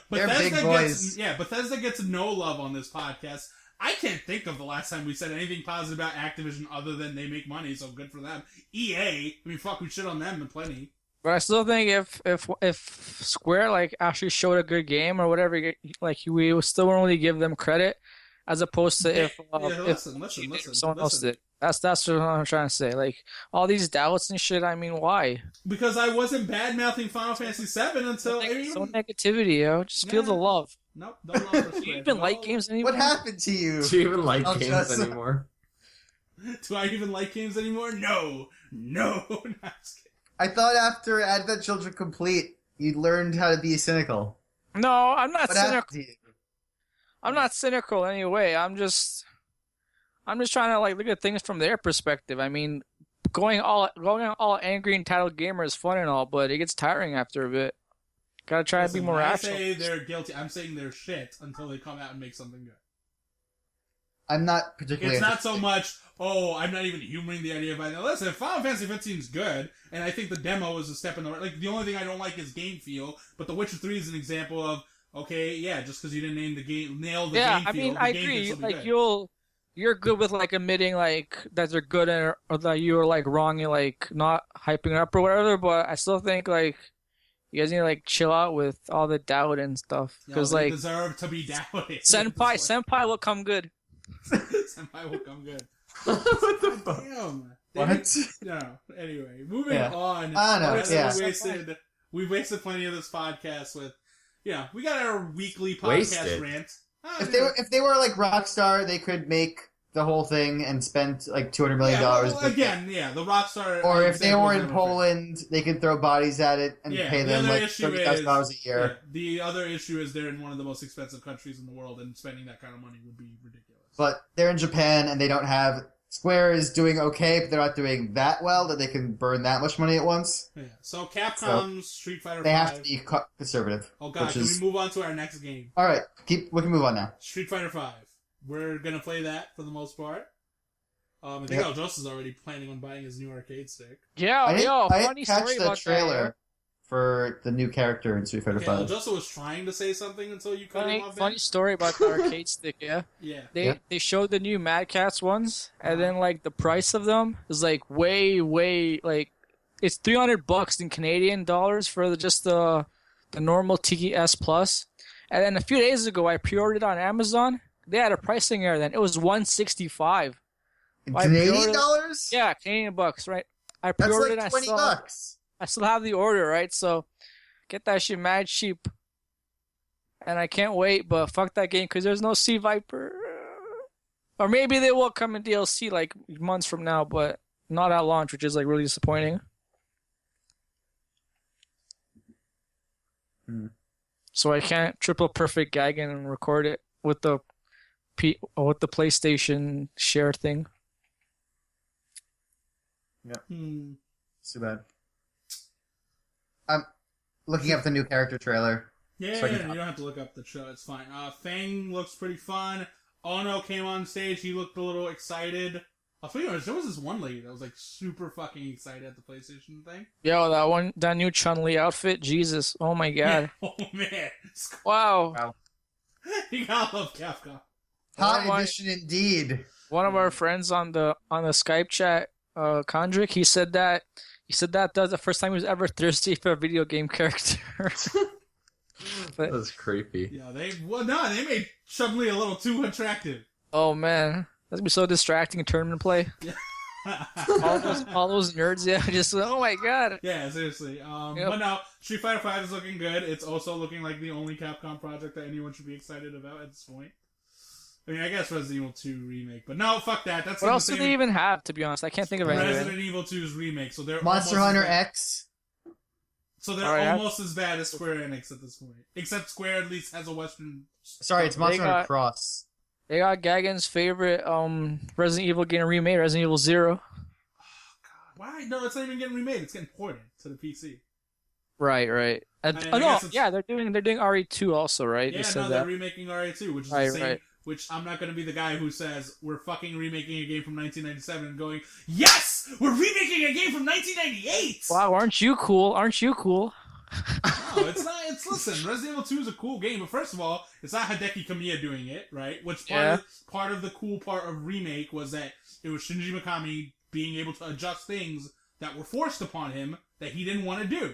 Bethesda gets no love on this podcast. I can't think of the last time we said anything positive about Activision other than they make money, so good for them. EA, I mean, fuck, we shit on them and plenty. But I still think if Square like actually showed a good game or whatever, like we would still only give them credit as opposed to if someone else did. That's what I'm trying to say. Like all these doubts and shit. I mean, why? Because I wasn't bad mouthing Final Fantasy VII until so negativity, yo. Just feel the love. Nope, don't love for Square. Do you even like games anymore? What happened to you? Do you even like games anymore? Do I even like games anymore? No. I thought after Advent Children Complete, you learned how to be cynical. No, I'm not cynical. I'm not cynical anyway. I'm just trying to like look at things from their perspective. I mean, going all angry entitled gamer is fun and all, but it gets tiring after a bit. Gotta try to be more rational. I say they're guilty. I'm saying they're shit until they come out and make something good. I'm not particularly. It's not so much. Oh, I'm not even humoring the idea of it. Now, listen, Final Fantasy 15 is good, and I think the demo is a step in the right. Like the only thing I don't like is game feel, but The Witcher 3 is an example of okay, yeah, just because you didn't nail the game feel. Yeah, I mean, I agree. Like you're good with like admitting like that they're good or that you were like wrong and like not hyping it up or whatever. But I still think like. You guys need to like chill out with all the doubt and stuff, because like deserve to be doubted. Senpai will come good. Senpai will come good. What the fuck? Damn. What? No. Anyway, moving on. We've wasted plenty of this podcast with. Yeah, we got our weekly podcast rant. If they were like Rockstar, they could make the whole thing and spend like $200 million. The Rockstar. Or if they were in Poland, they could throw bodies at it and pay them like $30,000 a year. Yeah, the other issue is they're in one of the most expensive countries in the world, and spending that kind of money would be ridiculous. But they're in Japan, and they don't have. Square is doing okay, but they're not doing that well that they can burn that much money at once. Yeah. So Capcom's Street Fighter 5. They have to be conservative. Oh god, can we move on to our next game? All right, we can move on now. Street Fighter 5. We're gonna play that for the most part. I think Aljos is already planning on buying his new arcade stick. Yeah, I funny story the about trailer that. For the new character in Street Fighter 5. Aljos was trying to say something until you cut him off. Funny story about the arcade stick. Yeah. Yeah. They showed the new Mad Catz ones, and then like the price of them is like way like it's $300 in Canadian dollars for just the the normal TS Plus, and then a few days ago I pre-ordered it on Amazon. They had a pricing error then. It was $165. Canadian dollars? Yeah, Canadian bucks, right? I That's pre-ordered like it. $20. I still have the order, right? So get that shit mad cheap. And I can't wait, but fuck that game because there's no Sea Viper. Or maybe they will come in DLC like months from now, but not at launch, which is like really disappointing. So I can't triple perfect Gagan and record it with the PlayStation share thing. Yeah. Too bad. I'm looking up the new character trailer. Yeah, you don't have to look up the show. It's fine. Fang looks pretty fun. Ono came on stage. He looked a little excited. There was this one lady that was like super fucking excited at the PlayStation thing. Yo, that new Chun-Li outfit, Jesus, oh my god. Yeah. Oh man. Wow. You gotta love Capcom. Hot edition indeed. One of our friends on the Skype chat, Kondrick, he said that that's the first time he was ever thirsty for a video game character. That's creepy. Yeah, they made Chun-Li a little too attractive. Oh man, that'd be so distracting in tournament play. Yeah. all those nerds, yeah, just oh my god. Yeah, seriously. Yep. But no, Street Fighter V is looking good. It's also looking like the only Capcom project that anyone should be excited about at this point. I mean, I guess Resident Evil 2 remake, but no, fuck that. That's what else do they even have? To be honest, I can't think of anything. Resident Evil 2's remake, so they're Monster Hunter X. So they're almost as bad as Square Enix at this point. Except Square at least has a Western... Sorry, it's Monster Hunter Cross. They got Gagan's favorite Resident Evil getting remade, Resident Evil 0. Oh, God. Why? No, it's not even getting remade. It's getting ported to the PC. Right. They're doing RE2 also, right? Yeah, they're remaking RE2, which is the same... Right. Which I'm not going to be the guy who says, we're fucking remaking a game from 1997 and going, yes! We're remaking a game from 1998! Wow, aren't you cool? No, it's not. Listen, Resident Evil 2 is a cool game, but first of all, it's not Hideki Kamiya doing it, right? Which part of the cool part of remake was that it was Shinji Mikami being able to adjust things that were forced upon him that he didn't want to do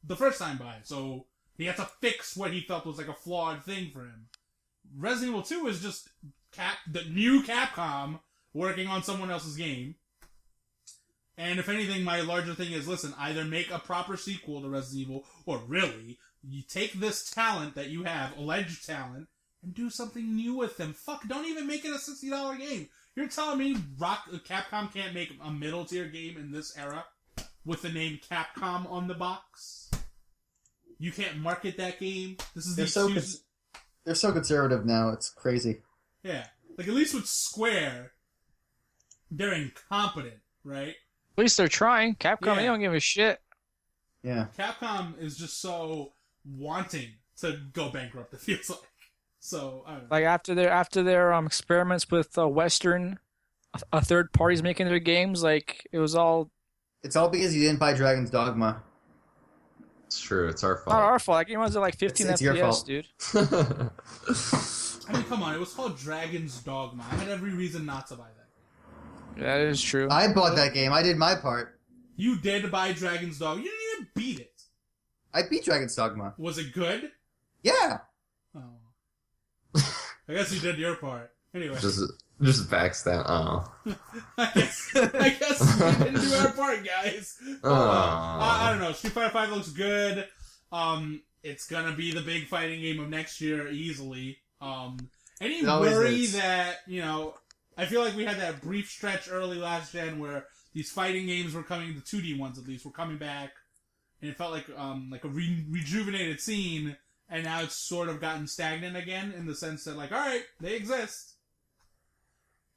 the first time by. So he had to fix what he felt was like a flawed thing for him. Resident Evil 2 is just the new Capcom working on someone else's game. And if anything, my larger thing is, listen, either make a proper sequel to Resident Evil, or really, you take this talent that you have, alleged talent, and do something new with them. Fuck, don't even make it a $60 game. You're telling me Capcom can't make a middle tier game in this era with the name Capcom on the box? You can't market that game? This is They're so conservative now, it's crazy. Yeah. Like, at least with Square, they're incompetent, right? At least they're trying. Capcom, they don't give a shit. Yeah. Capcom is just so wanting to go bankrupt, it feels like. So, I don't know. Like, after their experiments with Western third parties making their games, like, it was all... It's all because you didn't buy Dragon's Dogma. It's true. It's our fault. Not our fault. That game was at like 15 it's FPS, your fault. dude. I mean, come on. It was called Dragon's Dogma. I had every reason not to buy that. That is true. I bought that game. I did my part. You did buy Dragon's Dogma. You didn't even beat it. I beat Dragon's Dogma. Was it good? Yeah. Oh. I guess you did your part. Anyway. Just backstab. Oh. I guess we didn't do our part, guys. I don't know. Street Fighter V looks good. It's gonna be the big fighting game of next year easily. Any worry that, I feel like we had that brief stretch early last gen where these fighting games were coming, the 2D ones at least, were coming back, and it felt like a rejuvenated scene, and now it's sort of gotten stagnant again in the sense that, like, alright, they exist.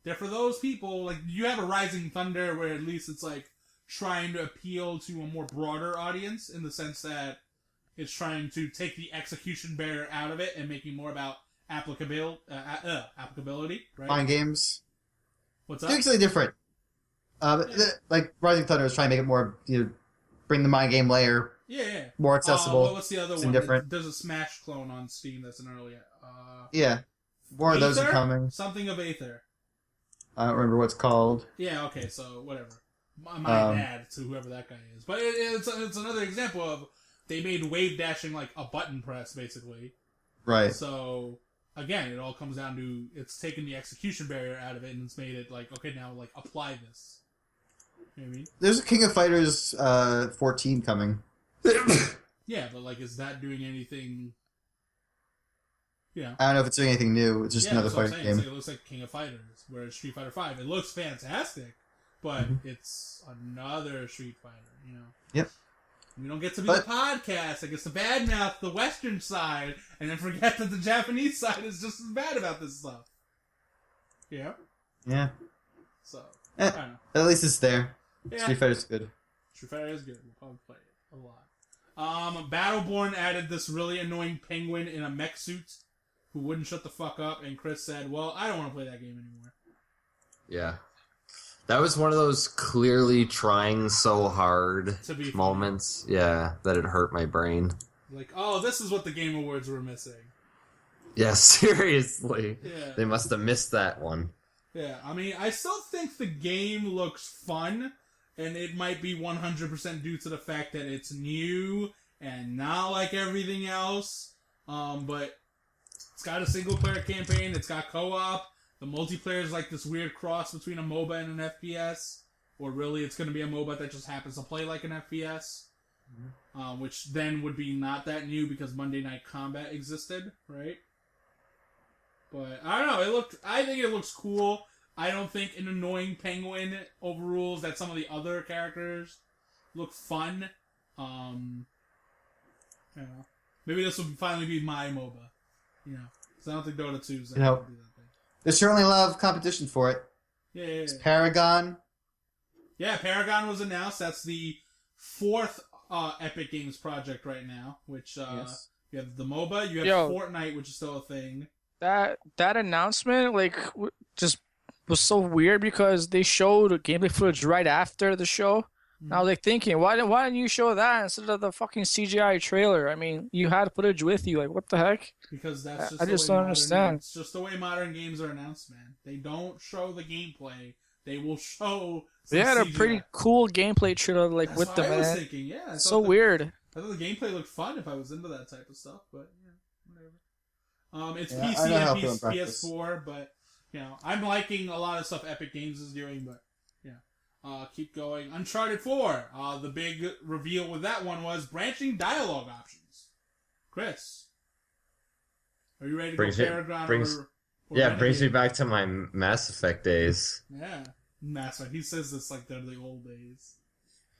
They're for those people, like, you have a Rising Thunder where at least it's, like, trying to appeal to a more broader audience in the sense that it's trying to take the execution barrier out of it and making more about applicability, right? Fine games. What's up? It's actually different. Like, Rising Thunder is trying to make it more, bring the mind game layer Yeah. more accessible. What's the other one? Different. There's a Smash clone on Steam that's an early... Yeah. More of those are coming. Something of Aether. I don't remember what's called. Yeah, okay, so whatever. My bad to whoever that guy is. But it's another example of they made wave dashing like a button press, basically. Right. So, again, it all comes down to, it's taken the execution barrier out of it, and it's made it like, okay, now, like, apply this. You know what I mean? There's a King of Fighters 14 coming. Yeah, but, like, is that doing anything... Yeah. I don't know if it's doing anything new. It's just another fighting game. It looks like King of Fighters, whereas Street Fighter V, it looks fantastic, but it's another Street Fighter, you know? Yep. We don't get to be the podcast. I guess to badmouth the Western side, and then forget that the Japanese side is just as bad about this stuff. Yeah? Yeah. So, I don't know. At least it's there. Yeah. Street Fighter's good. Street Fighter is good. We'll probably play it a lot. Battleborn added this really annoying penguin in a mech suit who wouldn't shut the fuck up, and Chris said, well, I don't want to play that game anymore. Yeah. That was one of those clearly trying so hard moments. Yeah, that it hurt my brain. Like, oh, this is what the Game Awards were missing. Yeah, seriously. Yeah. They must have missed that one. Yeah, I mean, I still think the game looks fun, and it might be 100% due to the fact that it's new and not like everything else. But it's got a single-player campaign, it's got co-op, the multiplayer is like this weird cross between a MOBA and an FPS, or really it's going to be a MOBA that just happens to play like an FPS, which then would be not that new because Monday Night Combat existed, right? But I don't know. I think it looks cool. I don't think an annoying penguin overrules that some of the other characters look fun. You know, maybe this will finally be my MOBA. You know, because I don't think Dota 2 is going to do that thing. There's certainly a lot of competition for it. Yeah. It's Paragon. Yeah, Paragon was announced. That's the fourth Epic Games project right now. Which Yes. you have the MOBA, you have Fortnite, which is still a thing. That announcement just was so weird because they showed gameplay footage right after the show. And I was thinking, why didn't you show that instead of the fucking CGI trailer? I mean, you had footage with you. Like, what the heck? Because that's just I just don't understand. It's just the way modern games are announced, man. They don't show the gameplay. They will show. They had a CGI. pretty cool gameplay trailer, That's with what the I was man. thinking. Yeah, So weird. I thought the gameplay looked fun if I was into that type of stuff, but whatever. It's Yeah, PC I know and how to practice. PS4, but I'm liking a lot of stuff Epic Games is doing, but keep going. Uncharted 4. The big reveal with that one was branching dialogue options. Chris, are you ready to go Paragon or brings me back to my Mass Effect days. Yeah, Mass Effect. He says this like they're the old days.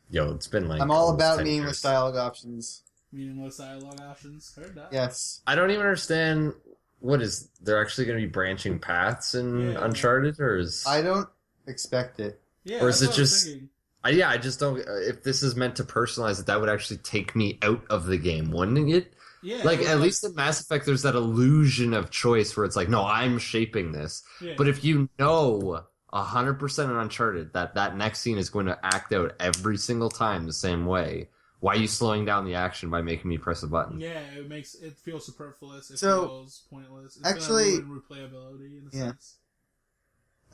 Yo, it's been like I'm all almost about 10 meaningless years. dialogue options. Meaningless dialogue options. Heard that. Yes. I don't even understand they're actually going to be branching paths in Uncharted, or is I don't expect it. Yeah, or is that's it what I was just thinking. I just don't. If this is meant to personalize it, that would actually take me out of the game, wouldn't it? Yeah, Like, at least in Mass Effect, there's that illusion of choice where it's like, no, I'm shaping this. Yeah. But if you know 100% in Uncharted that next scene is going to act out every single time the same way, why are you slowing down the action by making me press a button? Yeah, it feels superfluous. It So, feels pointless. It's actually- gonna ruin replayability in a Yeah. sense.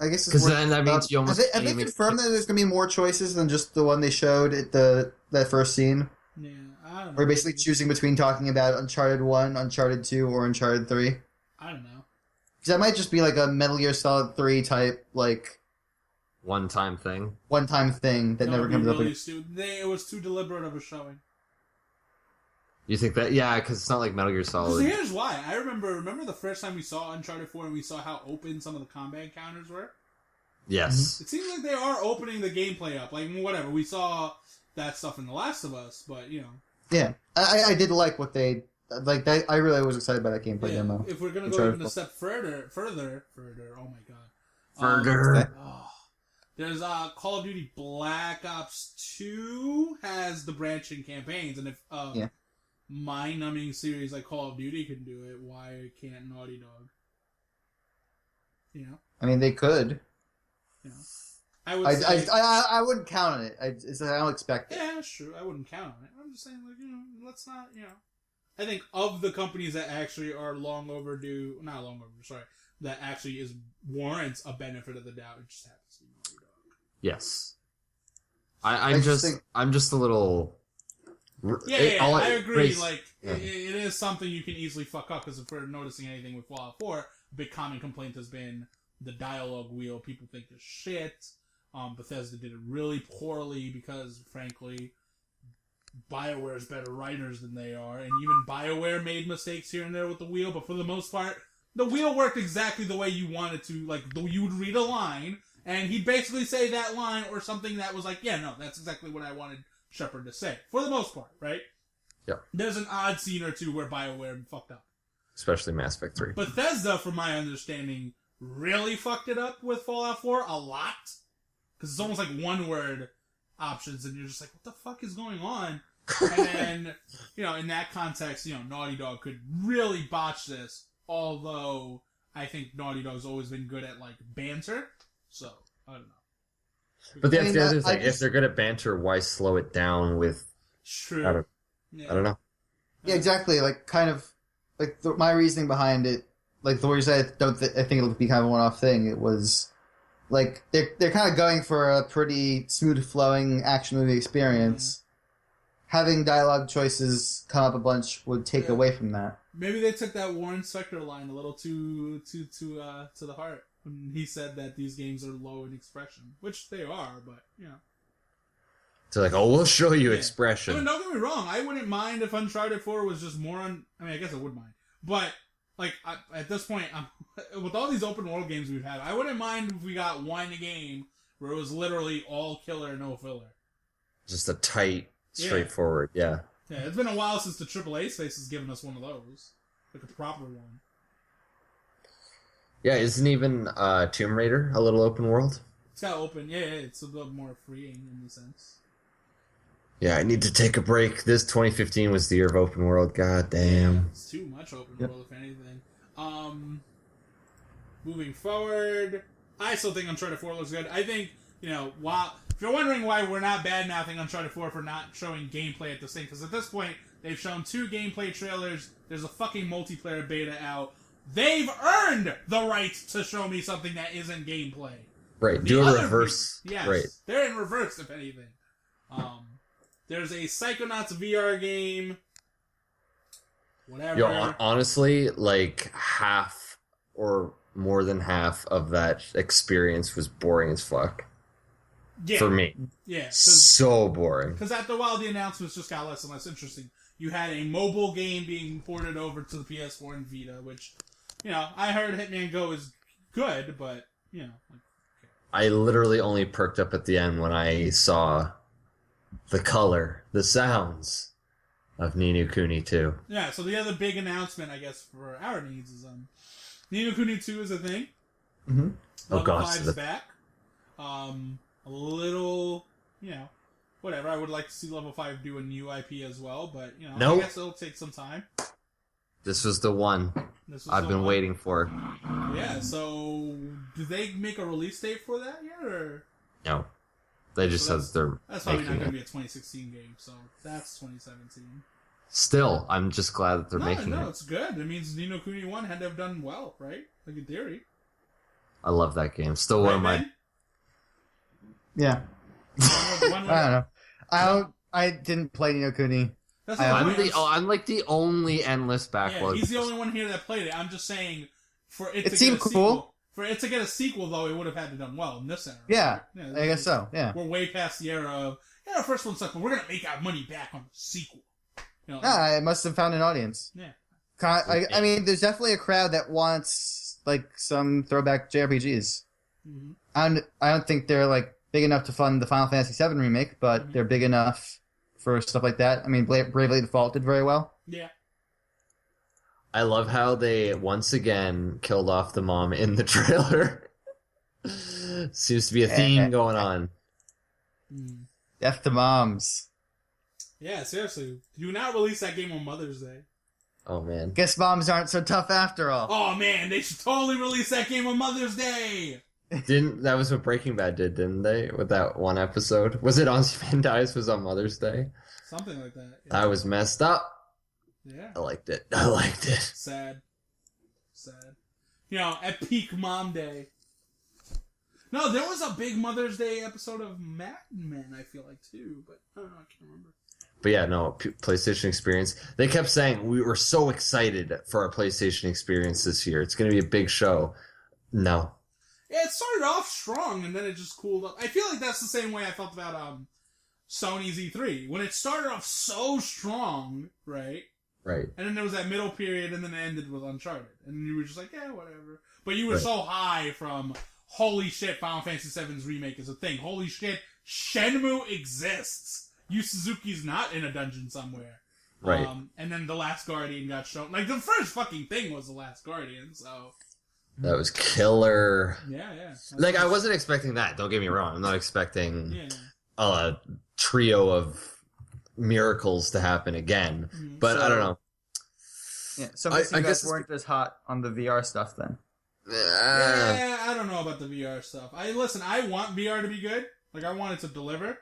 I guess Because then that means you almost have they confirmed that there's going to be more choices than just the one they showed at that first scene? Yeah, I don't know. We're basically choosing between talking about Uncharted 1, Uncharted 2, or Uncharted 3. I don't know. Because that might just be like a Metal Gear Solid 3 type, like, one-time thing. one-time thing that never comes up again. It was too deliberate of a showing. You think that? Yeah, because it's not like Metal Gear Solid. Here's why. I remember the first time we saw Uncharted 4 and we saw how open some of the combat encounters were. Yes. It seems like they are opening the gameplay up. Like, whatever. We saw that stuff in The Last of Us, but, Yeah. I did like what they... Like, I really was excited by that gameplay demo. If we're going to go even a step further, oh my god. Further. There's Call of Duty Black Ops 2 has the branching campaigns, and if mind-numbing series like Call of Duty can do it, why can't Naughty Dog? I mean, they could. I would say, I wouldn't count on it. I don't expect it. yeah, that's true. I wouldn't count on it. I'm just saying, like, let's not, I think of the companies that actually are that actually warrants a benefit of the doubt, it just happens to be Naughty Dog. Yes. I'm I just just a little I agree. It is something you can easily fuck up, because if we're noticing anything with Fallout 4, a big common complaint has been the dialogue wheel. People think is shit. Bethesda did it really poorly because, frankly, BioWare is better writers than they are, and even BioWare made mistakes here and there with the wheel, but for the most part, the wheel worked exactly the way you wanted to. Like, you would read a line, and he'd basically say that line or something that was like, yeah, no, that's exactly what I wanted Shepard to say. For the most part, right? Yeah. There's an odd scene or two where BioWare fucked up. Especially Mass Effect 3. Bethesda, from my understanding, really fucked it up with Fallout 4 a lot. Because it's almost like one-word options, and you're just like, what the fuck is going on? And then, in that context, Naughty Dog could really botch this, although I think Naughty Dog's always been good at, banter, so, I don't know. But that's the other thing, if they're good at banter, why slow it down with... True. I don't know. Yeah, exactly, my reasoning behind it, the way you said, I think it'll be kind of a one-off thing, it was... they're kind of going for a pretty smooth-flowing action movie experience. Having dialogue choices come up a bunch would take away from that. Maybe they took that Warren Spector line a little too to the heart when he said that these games are low in expression, which they are, but So we'll show you expression. I mean, don't get me wrong. I wouldn't mind if Uncharted 4 was just more on. I mean, I guess I would mind, but at this point, with all these open world games we've had, I wouldn't mind if we got one game where it was literally all killer, no filler. Just a tight, straightforward, yeah. Yeah, it's been a while since the AAA space has given us one of those, a proper one. Yeah, isn't even Tomb Raider a little open world? It's got open, it's a little more freeing in the sense. Yeah, I need to take a break. This 2015 was the year of open world. God damn. Yeah, it's too much open world, if anything. Moving forward, I still think Uncharted 4 looks good. I think, if you're wondering why we're not bad-mouthing Uncharted 4 for not showing gameplay at this thing, because at this point, they've shown 2 gameplay trailers, there's a fucking multiplayer beta out. They've earned the right to show me something that isn't gameplay. Right, do a reverse. Yes, right. They're in reverse, if anything. There's a Psychonauts VR game. Whatever. Yo, honestly, half or more than half of that experience was boring as fuck. Yeah. For me. Yeah. So boring. Because after a while, the announcements just got less and less interesting. You had a mobile game being ported over to the PS4 and Vita, which, I heard Hitman Go is good, but, I literally only perked up at the end when I saw the color, the sounds of Ni no Kuni 2. Yeah, so the other big announcement, I guess, for our needs is Ni no Kuni 2 is a thing. Mm-hmm. Level 5's back. A little, whatever. I would like to see Level 5 do a new IP as well, but, I guess it'll take some time. This was the one I've been waiting for. Yeah, so did they make a release date for that yet, or? No. They just said they're That's probably not going to be a 2016 game, so that's 2017. Still, I'm just glad that they're making it. No, it's good. It means Ni no Kuni 1 had to have done well, right? In theory. I love that game. Still one of my... Yeah. I don't know. I didn't play Ni no Kuni. I'm the only endless backlog. Yeah, he's the only one here that played it. I'm just saying, for it to seemed cool. For it to get a sequel, though, it would have had to done well in this era. Yeah, I guess so. Yeah, we're way past the era of the first one sucked, but we're gonna make our money back on the sequel. I must have found an audience. Yeah. I mean, there's definitely a crowd that wants some throwback JRPGs. Mm-hmm. I don't think they're big enough to fund the Final Fantasy VII remake, but they're big enough for stuff like that. I mean, Bravely Default did very well. Yeah. I love how they once again killed off the mom in the trailer. Seems to be a theme going on. Death to moms. Yeah, seriously. Do not release that game on Mother's Day. Oh, man. Guess moms aren't so tough after all. Oh, man, they should totally release that game on Mother's Day! That was what Breaking Bad did, didn't they? With that one episode. Was it Ozymandias was on Mother's Day? Something like that. Yeah. That was messed up. Yeah. I liked it. Sad. At peak mom day. No, there was a big Mother's Day episode of Mad Men, I feel like, too, but I don't know, I can't remember. But yeah, no, PlayStation experience. They kept saying we were so excited for our PlayStation experience this year. It's going to be a big show. No. Yeah, it started off strong and then it just cooled up. I feel like that's the same way I felt about Sony's E3. When it started off so strong, right? Right. And then there was that middle period and then it ended with Uncharted. And you were just like, yeah, whatever. But you were so high from, holy shit, Final Fantasy VII's remake is a thing. Holy shit, Shenmue exists. Yu Suzuki's not in a dungeon somewhere. Right. And then The Last Guardian got shown. Like, the first fucking thing was The Last Guardian, so... That was killer. Yeah. Like, I wasn't expecting that. Don't get me wrong. I'm not expecting a trio of miracles to happen again. But I don't know. Yeah, some of you guys weren't as hot on the VR stuff then. Yeah, I don't know about the VR stuff. I want VR to be good. Like, I want it to deliver.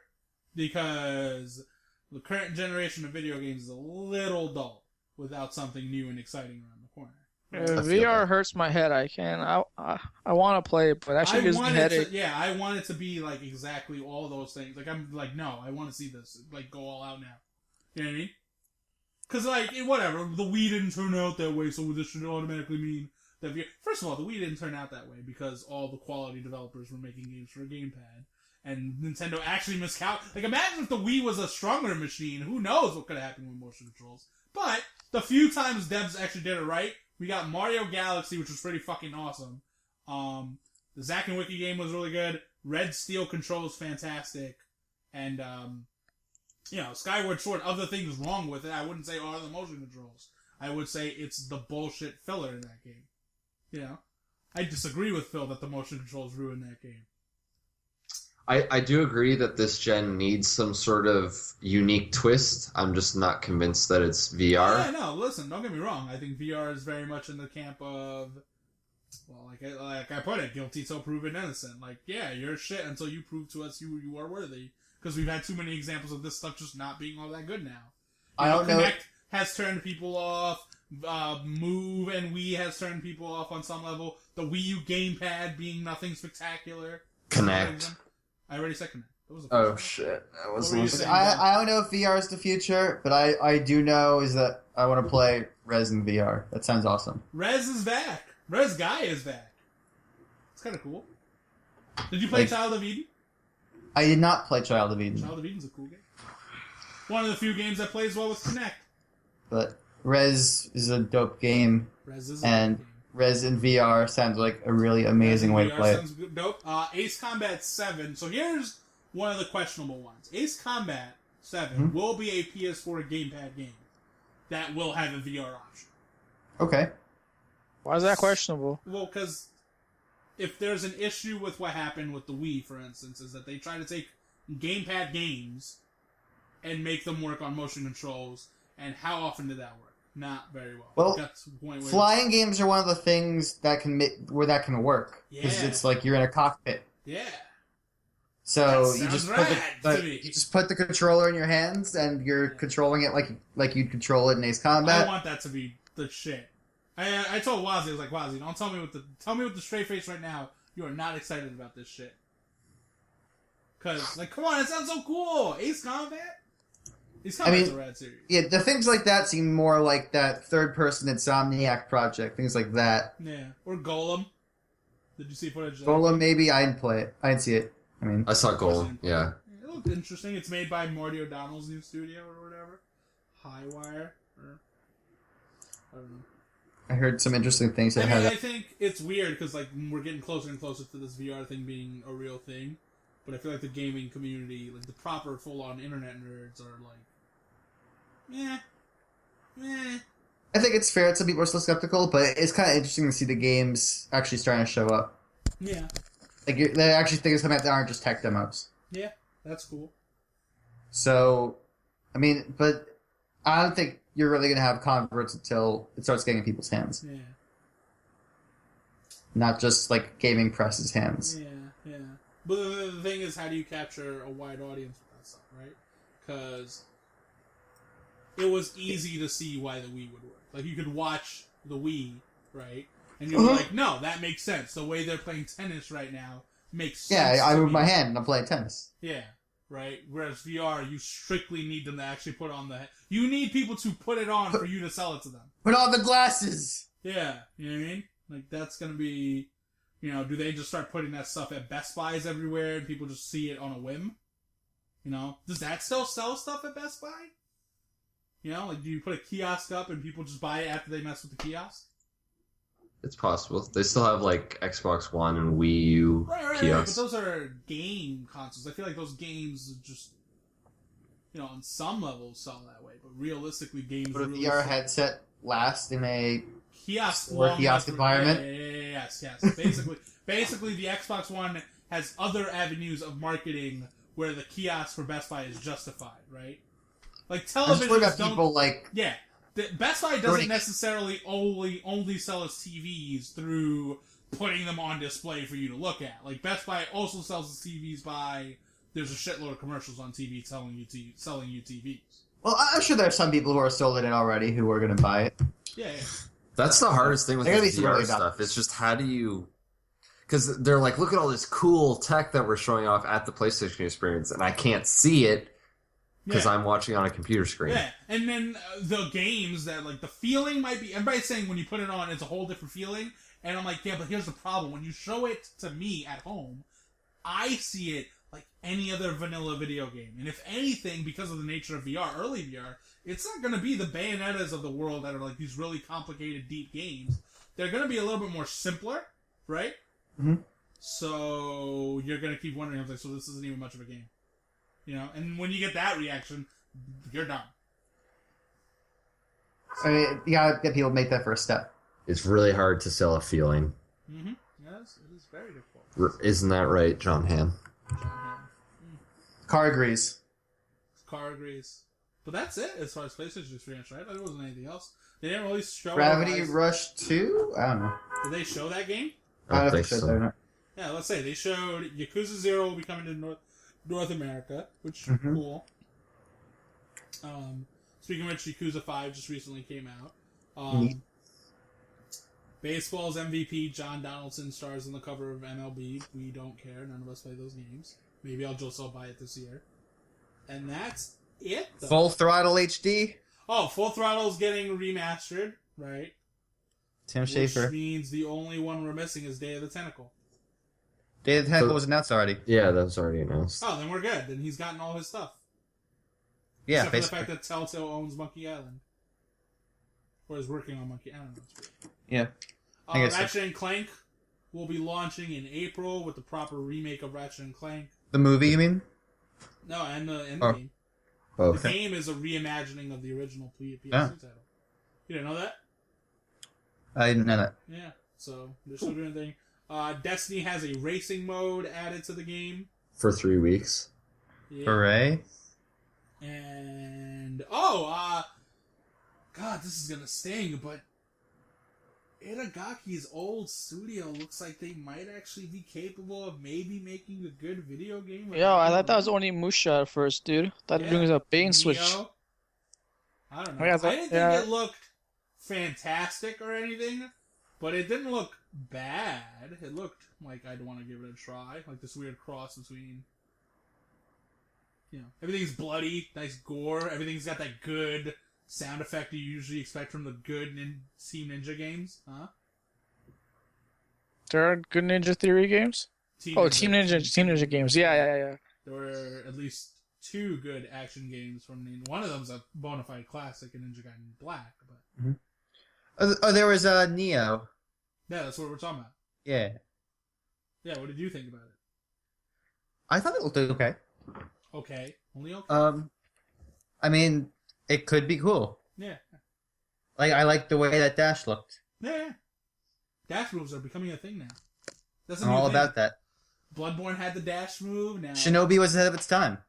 Because the current generation of video games is a little dull without something new and exciting around the corner. VR hurts my head. I can't. I want to play it, but actually gives me headache. I want it to be like exactly all those things. Like I'm like, no, I want to see this. Like go all out now. You know what I mean? Because like whatever, the Wii didn't turn out that way, so this should automatically mean that VR. First of all, the Wii didn't turn out that way because all the quality developers were making games for a gamepad. And Nintendo actually miscalculated. Like, imagine if the Wii was a stronger machine. Who knows what could have happened with motion controls. But, the few times devs actually did it right, we got Mario Galaxy, which was pretty fucking awesome. The Zack and Wiki game was really good. Red Steel Control was fantastic. And, Skyward Sword, other things wrong with it, I wouldn't say are the motion controls. I would say it's the bullshit filler in that game. You know? I disagree with Phil that the motion controls ruined that game. I do agree that this gen needs some sort of unique twist. I'm just not convinced that it's VR. Yeah, no, listen, don't get me wrong. I think VR is very much in the camp of, well, like I put it, guilty till proven innocent. Like, yeah, you're shit until you prove to us you are worthy. Because we've had too many examples of this stuff just not being all that good now. I don't know. Kinect has turned people off. Move and Wii has turned people off on some level. The Wii U gamepad being nothing spectacular. Kinect. I already said Kinect. Oh shit! I don't know if VR is the future, but I do know is that I want to play Rez in VR. That sounds awesome. Rez is back. Rez Guy is back. It's kind of cool. Did you play Child of Eden? I did not play Child of Eden. Child of Eden's a cool game. One of the few games that plays well with Kinect. But Rez is a dope game. Rez is and Rez in VR sounds like a really amazing way to play it. Sounds dope. Ace Combat 7. So here's one of the questionable ones. Ace Combat 7 will be a PS4 gamepad game that will have a VR option. Okay. Why is that questionable? Well, because if there's an issue with what happened with the Wii, for instance, is that they try to take gamepad games and make them work on motion controls, and how often did that work? Not very well. Well, flying games are one of the things that can where that can work because it's like you're in a cockpit. Yeah. So you just put the controller in your hands and you're controlling it like you'd control it in Ace Combat. I want that to be the shit. I told Wazzy, I was like, Wazzy, don't tell me with the straight face right now. You are not excited about this shit. Cause come on, it sounds so cool. Ace Combat. I mean, a rad series. Yeah, the things like that seem more like that third-person Insomniac project, things like that. Yeah, or Golem. Did you see footage? Golem, maybe I didn't play it. I didn't see it. I mean, I saw Golem. Yeah. It looked interesting. It's made by Marty O'Donnell's new studio or whatever. Highwire. I don't know. I heard some interesting things. I think it's weird because we're getting closer and closer to this VR thing being a real thing. But I feel like the gaming community, the proper full-on internet nerds, are meh. I think it's fair that some people are still skeptical, but it's kind of interesting to see the games actually starting to show up. Yeah. They actually think it's coming out that aren't just tech demos. Yeah, that's cool. So, I mean, but I don't think you're really going to have converts until it starts getting in people's hands. Yeah. Not just, gaming press's hands. Yeah. But the thing is, how do you capture a wide audience with that stuff, right? Because it was easy to see why the Wii would work. You could watch the Wii, right? And you're like, no, that makes sense. The way they're playing tennis right now makes sense. Yeah, I move my hand and I'm playing tennis. Yeah. right? Whereas VR, you strictly need them to actually put on the... You need people to put it on for you to sell it to them. Put on the glasses! Yeah, you know what I mean? Like, that's gonna be... You know, do they just start putting that stuff at Best Buys everywhere and people just see it on a whim? You know? Does that still sell stuff at Best Buy? You know, like, do you put a kiosk up and people just buy it after they mess with the kiosk? It's possible. They still have, like, Xbox One and Wii U Right, kiosks. but those are game consoles. I feel like those games just, you know, on some levels sell that way. But realistically, games... Would a really VR sell. headset last in a Kiosk environment? Yes. Basically, the Xbox One has other avenues of marketing where the kiosk for Best Buy is justified, right? Like television. I'm just people like Best Buy doesn't necessarily only sell its TVs through putting them on display for you to look at. Like Best Buy also sells its TVs by there's a shitload of commercials on TV selling you TVs. Well, I'm sure there's some people who are sold it already who are going to buy it. Yeah. That's the hardest thing with There this gotta be some VR early stuff. It's just how do you... Because they're like, look at all this cool tech that we're showing off at the PlayStation experience, and I can't see it because I'm watching on a computer screen. Yeah, and then the games that, like, the feeling might be... Everybody's saying when you put it on, it's a whole different feeling. And I'm like, yeah, but here's the problem. When you show it to me at home, I see it like any other vanilla video game. And if anything, because of the nature of VR, early VR, it's not going to be the Bayonettas of the world that are like these really complicated, deep games. They're going to be a little bit more simpler, right? Mm-hmm. So you're going to keep wondering, like, so this isn't even much of a game. You know? And when you get that reaction, you're done. I mean, you gotta get people to make that first step. It's really hard to sell a feeling. Mm-hmm. Yes, it is very difficult. Isn't that right, John Hamm? Car agrees. Car agrees. But that's it as far as PlayStation experience, right? There wasn't anything else. They didn't really show... Gravity Rush 2? I don't know. Did they show that game? I don't think so. so. Yeah, let's say they showed Yakuza 0 will be coming to North America, which Mhm. cool. Speaking of which, Yakuza 5 just recently came out. Baseball's MVP John Donaldson stars on the cover of MLB. We don't care. None of us play those games. Maybe I'll buy it this year. And that's it, though. Full Throttle HD? Oh, Full Throttle's getting remastered, right? Tim Schafer. Which means the only one we're missing is Day of the Tentacle. Day of the Tentacle was announced already. Yeah, that was already announced. Oh, then we're good. Then he's gotten all his stuff. Yeah, Except basically. for the fact that Telltale owns Monkey Island. Or is working on Monkey Island. Yeah. I guess so. Ratchet and Clank will be launching in April with the proper remake of Ratchet and Clank. The movie, you mean? No, and the game. Oh, The game is a reimagining of the original PS2 title. You didn't know that? I didn't know that. Yeah. So they're still doing a thing. Destiny has a racing mode added to the game. for 3 weeks. Yeah. Hooray. And God, this is gonna sting, but Itagaki's old studio looks like they might actually be capable of maybe making a good video game. Yo, I thought that was only Musha at first, dude. Thought it was a bait and switch. Neo? I don't know. Yeah, I didn't think it looked fantastic or anything, but it didn't look bad. It looked like I'd want to give it a try. Like this weird cross between, everything's bloody, nice gore. Everything's got that good sound effect you usually expect from the good Team Ninja games, huh? There are good Ninja Theory games? Team Ninja games. Yeah. There were at least 2 good action games from one of them's a bona fide classic, a Ninja Gaiden Black, but Oh, there was Neo. yeah, that's what we're talking about. Yeah. Yeah, what did you think about it? I thought it looked okay. Okay, only okay. I mean, it could be cool. Yeah. Like, I like the way that dash looked. Yeah. Dash moves are becoming a thing now. That's a I'm new all thing. about that. Bloodborne had the dash move. Now Shinobi was ahead of its time.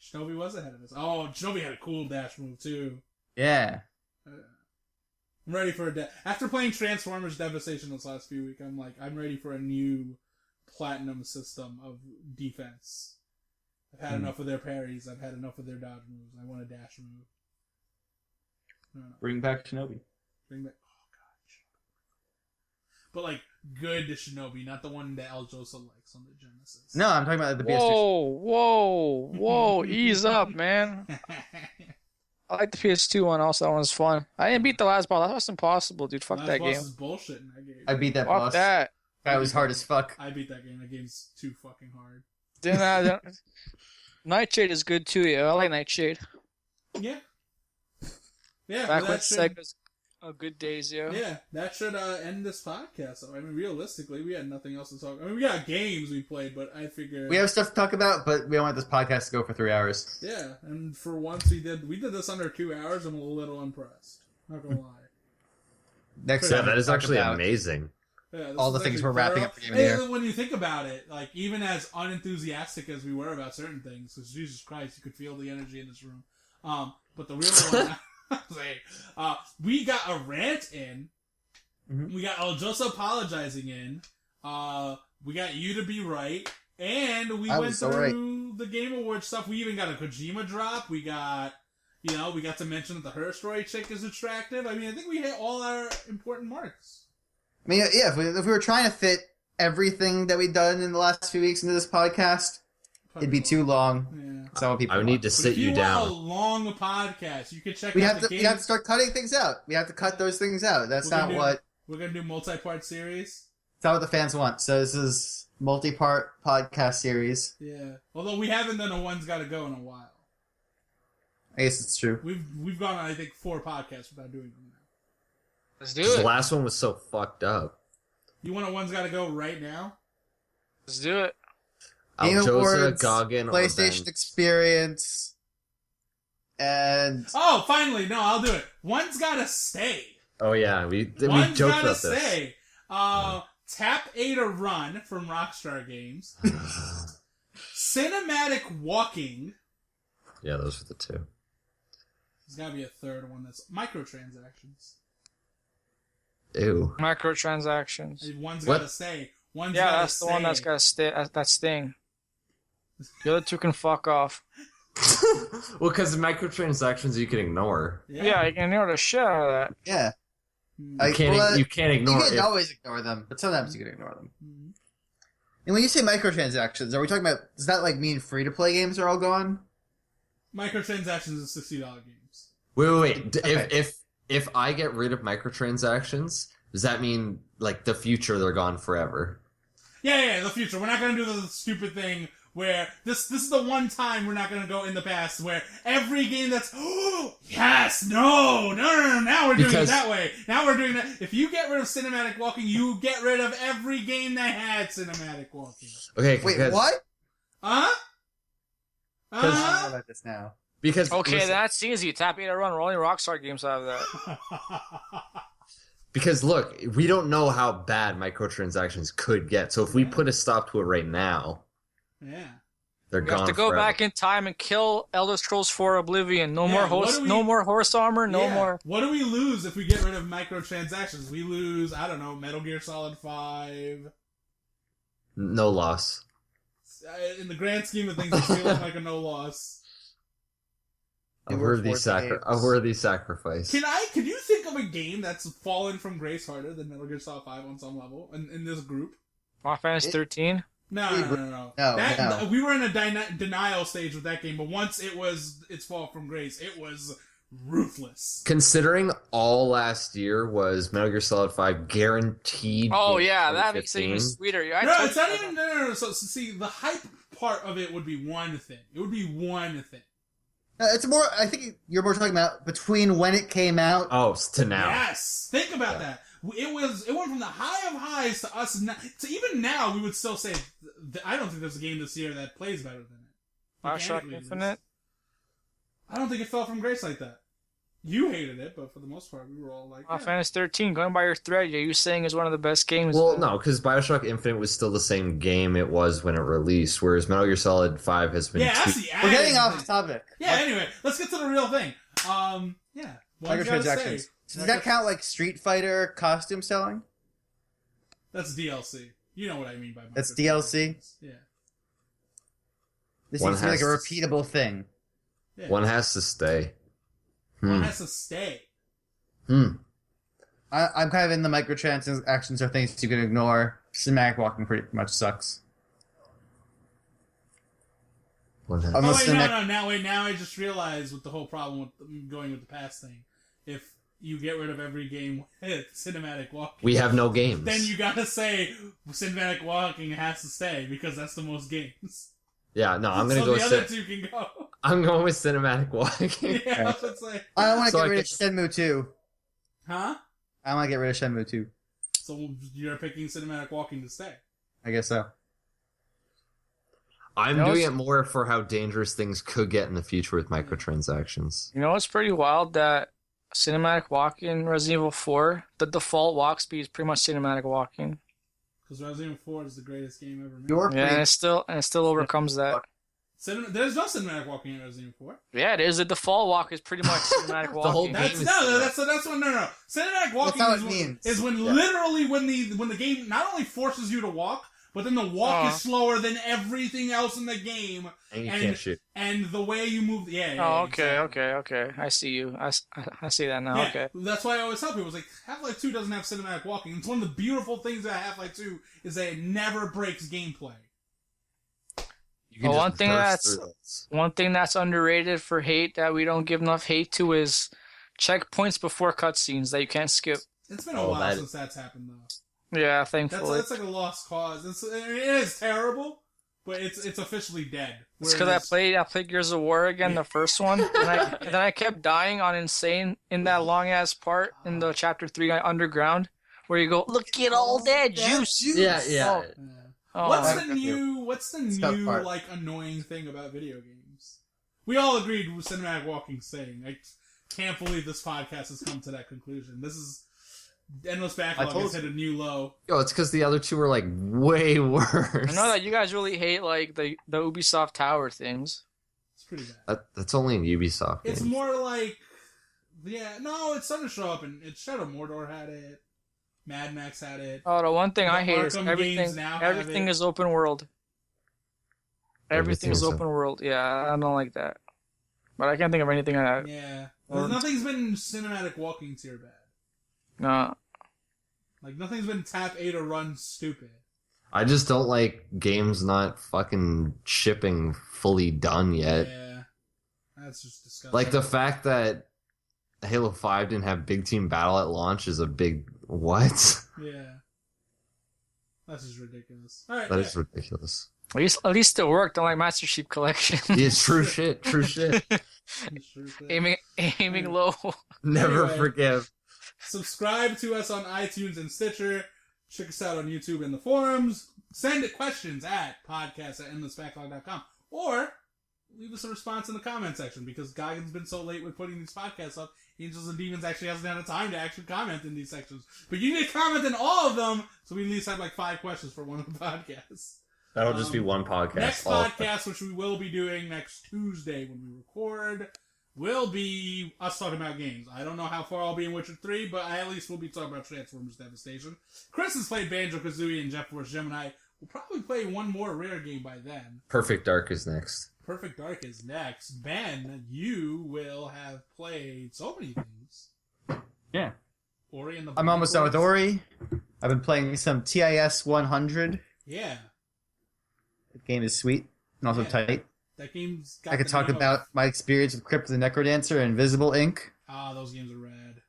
Shinobi was ahead of us. Oh, Shinobi had a cool dash move too. Yeah. I'm ready for after playing Transformers Devastation this last few weeks. I'm ready for a new platinum system of defense. I've had enough of their parries. I've had enough of their dodge moves. I want a dash move. No. Bring back Shinobi. Bring back. Oh but like good Shinobi, not the one that El Josa likes on the Genesis. No, I'm talking about the PS2. Whoa, ease up, man. I like the PS2 one also. That one was fun. I didn't beat the last boss. That was impossible, dude. Fuck that game. Boss is bullshit in that game. I beat that Fuck boss. that. That was hard as fuck. I beat that game. That game's too fucking hard. Nightshade is good too, yeah. I like Nightshade. Yeah. Yeah. Back when Sega's good days, yeah. Yeah, that should end this podcast. So, I mean, realistically, we had nothing else to talk. I mean, we got games we played, but I figure we have stuff to talk about, but we don't want this podcast to go for 3 hours. Yeah, and for once we did this under 2 hours. I'm a little impressed. Not gonna lie. Next Yeah, time, that is actually amazing. Yeah, all the things we're wrapping up for game of the year. When you think about it, like even as unenthusiastic as we were about certain things, because Jesus Christ, you could feel the energy in this room. But the real one. We got a rant in. Mm-hmm. We got El Josa apologizing in. We got You to Be Right. And we went through the Game Awards stuff. We even got a Kojima drop. We got to mention that the Her Story chick is attractive. I mean, I think we hit all our important marks. I mean, yeah, if we were trying to fit everything that we've done in the last few weeks into this podcast, it'd be too long. Yeah. Some people I would need to sit you down. If you want a long podcast, you can check we out have the to, game. We have to start cutting things out. We have to cut those things out. That's not what... We're going to do multi-part series. That's not what the fans want. So this is multi-part podcast series. Yeah. Although we haven't done a One's Gotta Go in a while. I guess it's true. We've gone, I think, 4 podcasts without doing them now. Let's do it. The last one was so fucked up. You want a One's Gotta Go right now? Let's do it. Game Awards, Goggin, PlayStation Experience, and... Oh, finally! No, I'll do it. One's Gotta Stay. Oh yeah, we joked Gotta about Stay. Tap A to Run from Rockstar Games. Cinematic Walking. Yeah, those are the 2. There's gotta be a third one that's microtransactions. Ew. Microtransactions. One's Gotta Stay. That's the one that's gotta stay. That Sting. The other 2 can fuck off. Well, because microtransactions you can ignore. Yeah, you can ignore the shit out of that. Yeah. You can't ignore You can always ignore them, but sometimes you can ignore them. Mm-hmm. And when you say microtransactions, are we talking about... Does that mean free-to-play games are all gone? Microtransactions is $60 games. Wait. Okay. If I get rid of microtransactions, does that mean, like, the future they're gone forever? Yeah, the future. We're not gonna do the stupid thing where this is the one time we're not gonna go in the past where every game that's yes, no, now we're doing it that way. Now we're doing that. If you get rid of cinematic walking, you get rid of every game that had cinematic walking. Okay, wait, what? I don't know about this now. Because that's easy. Tap A to Run. We're only Rockstar games have that. Because look, we don't know how bad microtransactions could get. So if we put a stop to it right now, they're gone. You have to go back in time and kill Elder Scrolls 4 Oblivion. No more horse armor. No more. What do we lose if we get rid of microtransactions? We lose, I don't know, Metal Gear Solid 5. No loss. In the grand scheme of things, it feels like a no loss. A worthy sacrifice. Can you think of a game that's fallen from grace harder than Metal Gear Solid 5 on some level in this group? Final Fantasy 13? No. We were in a denial stage with that game, but once its fall from grace, it was ruthless. Considering all last year was Metal Gear Solid 5 guaranteed. Oh yeah, that makes it even sweeter. It's not even. No. So see, the hype part of it would be one thing. It would be one thing. It's more. I think you're more talking about between when it came out. Oh, to now. Yes, think about that. It went from the high of highs to us. To even now, we would still say I don't think there's a game this year that plays better than it. Bioshock Infinite. I don't think it fell from grace like that. You hated it, but for the most part, we were all like, Final Fantasy 13, going by your thread, you saying is one of the best games. Well, no, because Bioshock Infinite was still the same game it was when it released, whereas Metal Gear Solid 5 has been... We're getting off topic. Yeah, anyway, let's get to the real thing. Microtransactions. Does that count like Street Fighter costume selling? That's DLC. You know what I mean by that's DLC? Yeah. This seems to be like a repeatable thing. Yeah. One has to stay. One has to stay. I I'm kind of in the microtransactions or things you can ignore. Cinematic walking pretty much sucks. Now I just realized with the whole problem with going with the pass thing. If you get rid of every game with cinematic walking, we have no games. Then you gotta say cinematic walking has to stay because that's the most games. Yeah, no, I'm gonna go. The other two can go. I'm going with cinematic walking. Yeah, let's say. I don't want to get rid of Shenmue 2. Huh? I want to get rid of Shenmue 2. So you're picking cinematic walking to stay? I guess so. I'm doing it more for how dangerous things could get in the future with microtransactions. You know, it's pretty wild that cinematic walking in Resident Evil 4, the default walk speed is pretty much cinematic walking. Because Resident Evil 4 is the greatest game ever made. Yeah, and it still overcomes that. There's no cinematic walking in Resident Evil 4. Yeah, it is. The default walk is pretty much cinematic walking. The whole game that's what no. Cinematic walking is when literally when the game not only forces you to walk, but then the walk is slower than everything else in the game. And you can't shoot. And the way you move... Yeah, okay, exactly. okay. I see you. I see that now, yeah, okay. That's why I always tell people, it's like, Half-Life 2 doesn't have cinematic walking. It's one of the beautiful things about Half-Life 2 is that it never breaks gameplay. One thing that's underrated for hate that we don't give enough hate to is checkpoints before cutscenes that you can't skip. It's been a while since that's happened, though. Yeah, thankfully. That's like a lost cause. It is terrible, but it's officially dead. It's because I played Gears of War again, the first one, and then I kept dying on Insane in that long ass part in the Chapter 3 Underground, where you go, look at all that juice. Yeah. What's the new like annoying thing about video games? We all agreed with cinematic walking saying. I can't believe this podcast has come to that conclusion. This is Endless Backlog has hit a new low. Yo, it's because the other two are like way worse. I know that you guys really hate like the Ubisoft Tower things. It's pretty bad. That's only in Ubisoft. It's more like, it's starting to show up, and Shadow Mordor had it. Mad Max had it. Oh, the one thing I hate is everything is open world. Everything is open world. Yeah, I don't like that. But I can't think of anything I have. Yeah. Nothing's been cinematic walking tier bad. No. Like, nothing's been tap A to run stupid. I just don't like games not fucking shipping fully done yet. Yeah. That's just disgusting. Like, the fact that Halo 5 didn't have big team battle at launch is a big... What? Yeah. That's just ridiculous. All right, that is ridiculous. At least it worked on like Master Chief Collection. Yeah, true shit. Aiming low. Never forgive. Subscribe to us on iTunes and Stitcher. Check us out on YouTube and the forums. Send questions at podcast@endlessbacklog.com. Or leave us a response in the comment section, because Goggins been so late with putting these podcasts up, Angels and Demons actually hasn't had the time to actually comment in these sections. But you need to comment in all of them, so we at least have like 5 questions for one of the podcasts. That'll just be one podcast. Next podcast, which we will be doing next Tuesday when we record, will be us talking about games. I don't know how far I'll be in Witcher 3, but I at least will be talking about Transformers Devastation. Chris has played Banjo-Kazooie and Jet Force Gemini. We'll probably play one more rare game by then. Perfect Dark is next. Perfect Dark is next. Ben, you will have played so many things. Yeah. Ori and the I'm almost done with Ori. I've been playing some TIS 100. Yeah. The game is sweet and also tight. That game's got I could talk about my experience with Crypt the Necrodancer and Invisible Ink. Those games are rad.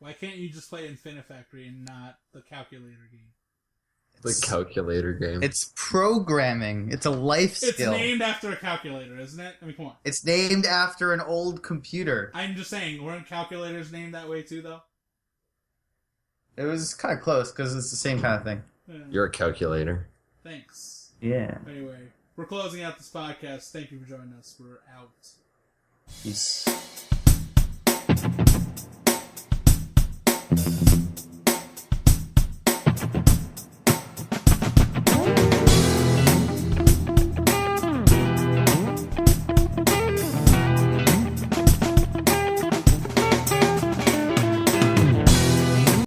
Why can't you just play Infinifactory and not the calculator game? The calculator game. It's programming. It's a life skill. It's named after a calculator, isn't it? I mean, come on. It's named after an old computer. I'm just saying, weren't calculators named that way too, though? It was kind of close, because it's the same kind of thing. Yeah. You're a calculator. Thanks. Yeah. Anyway, we're closing out this podcast. Thank you for joining us. We're out. Peace.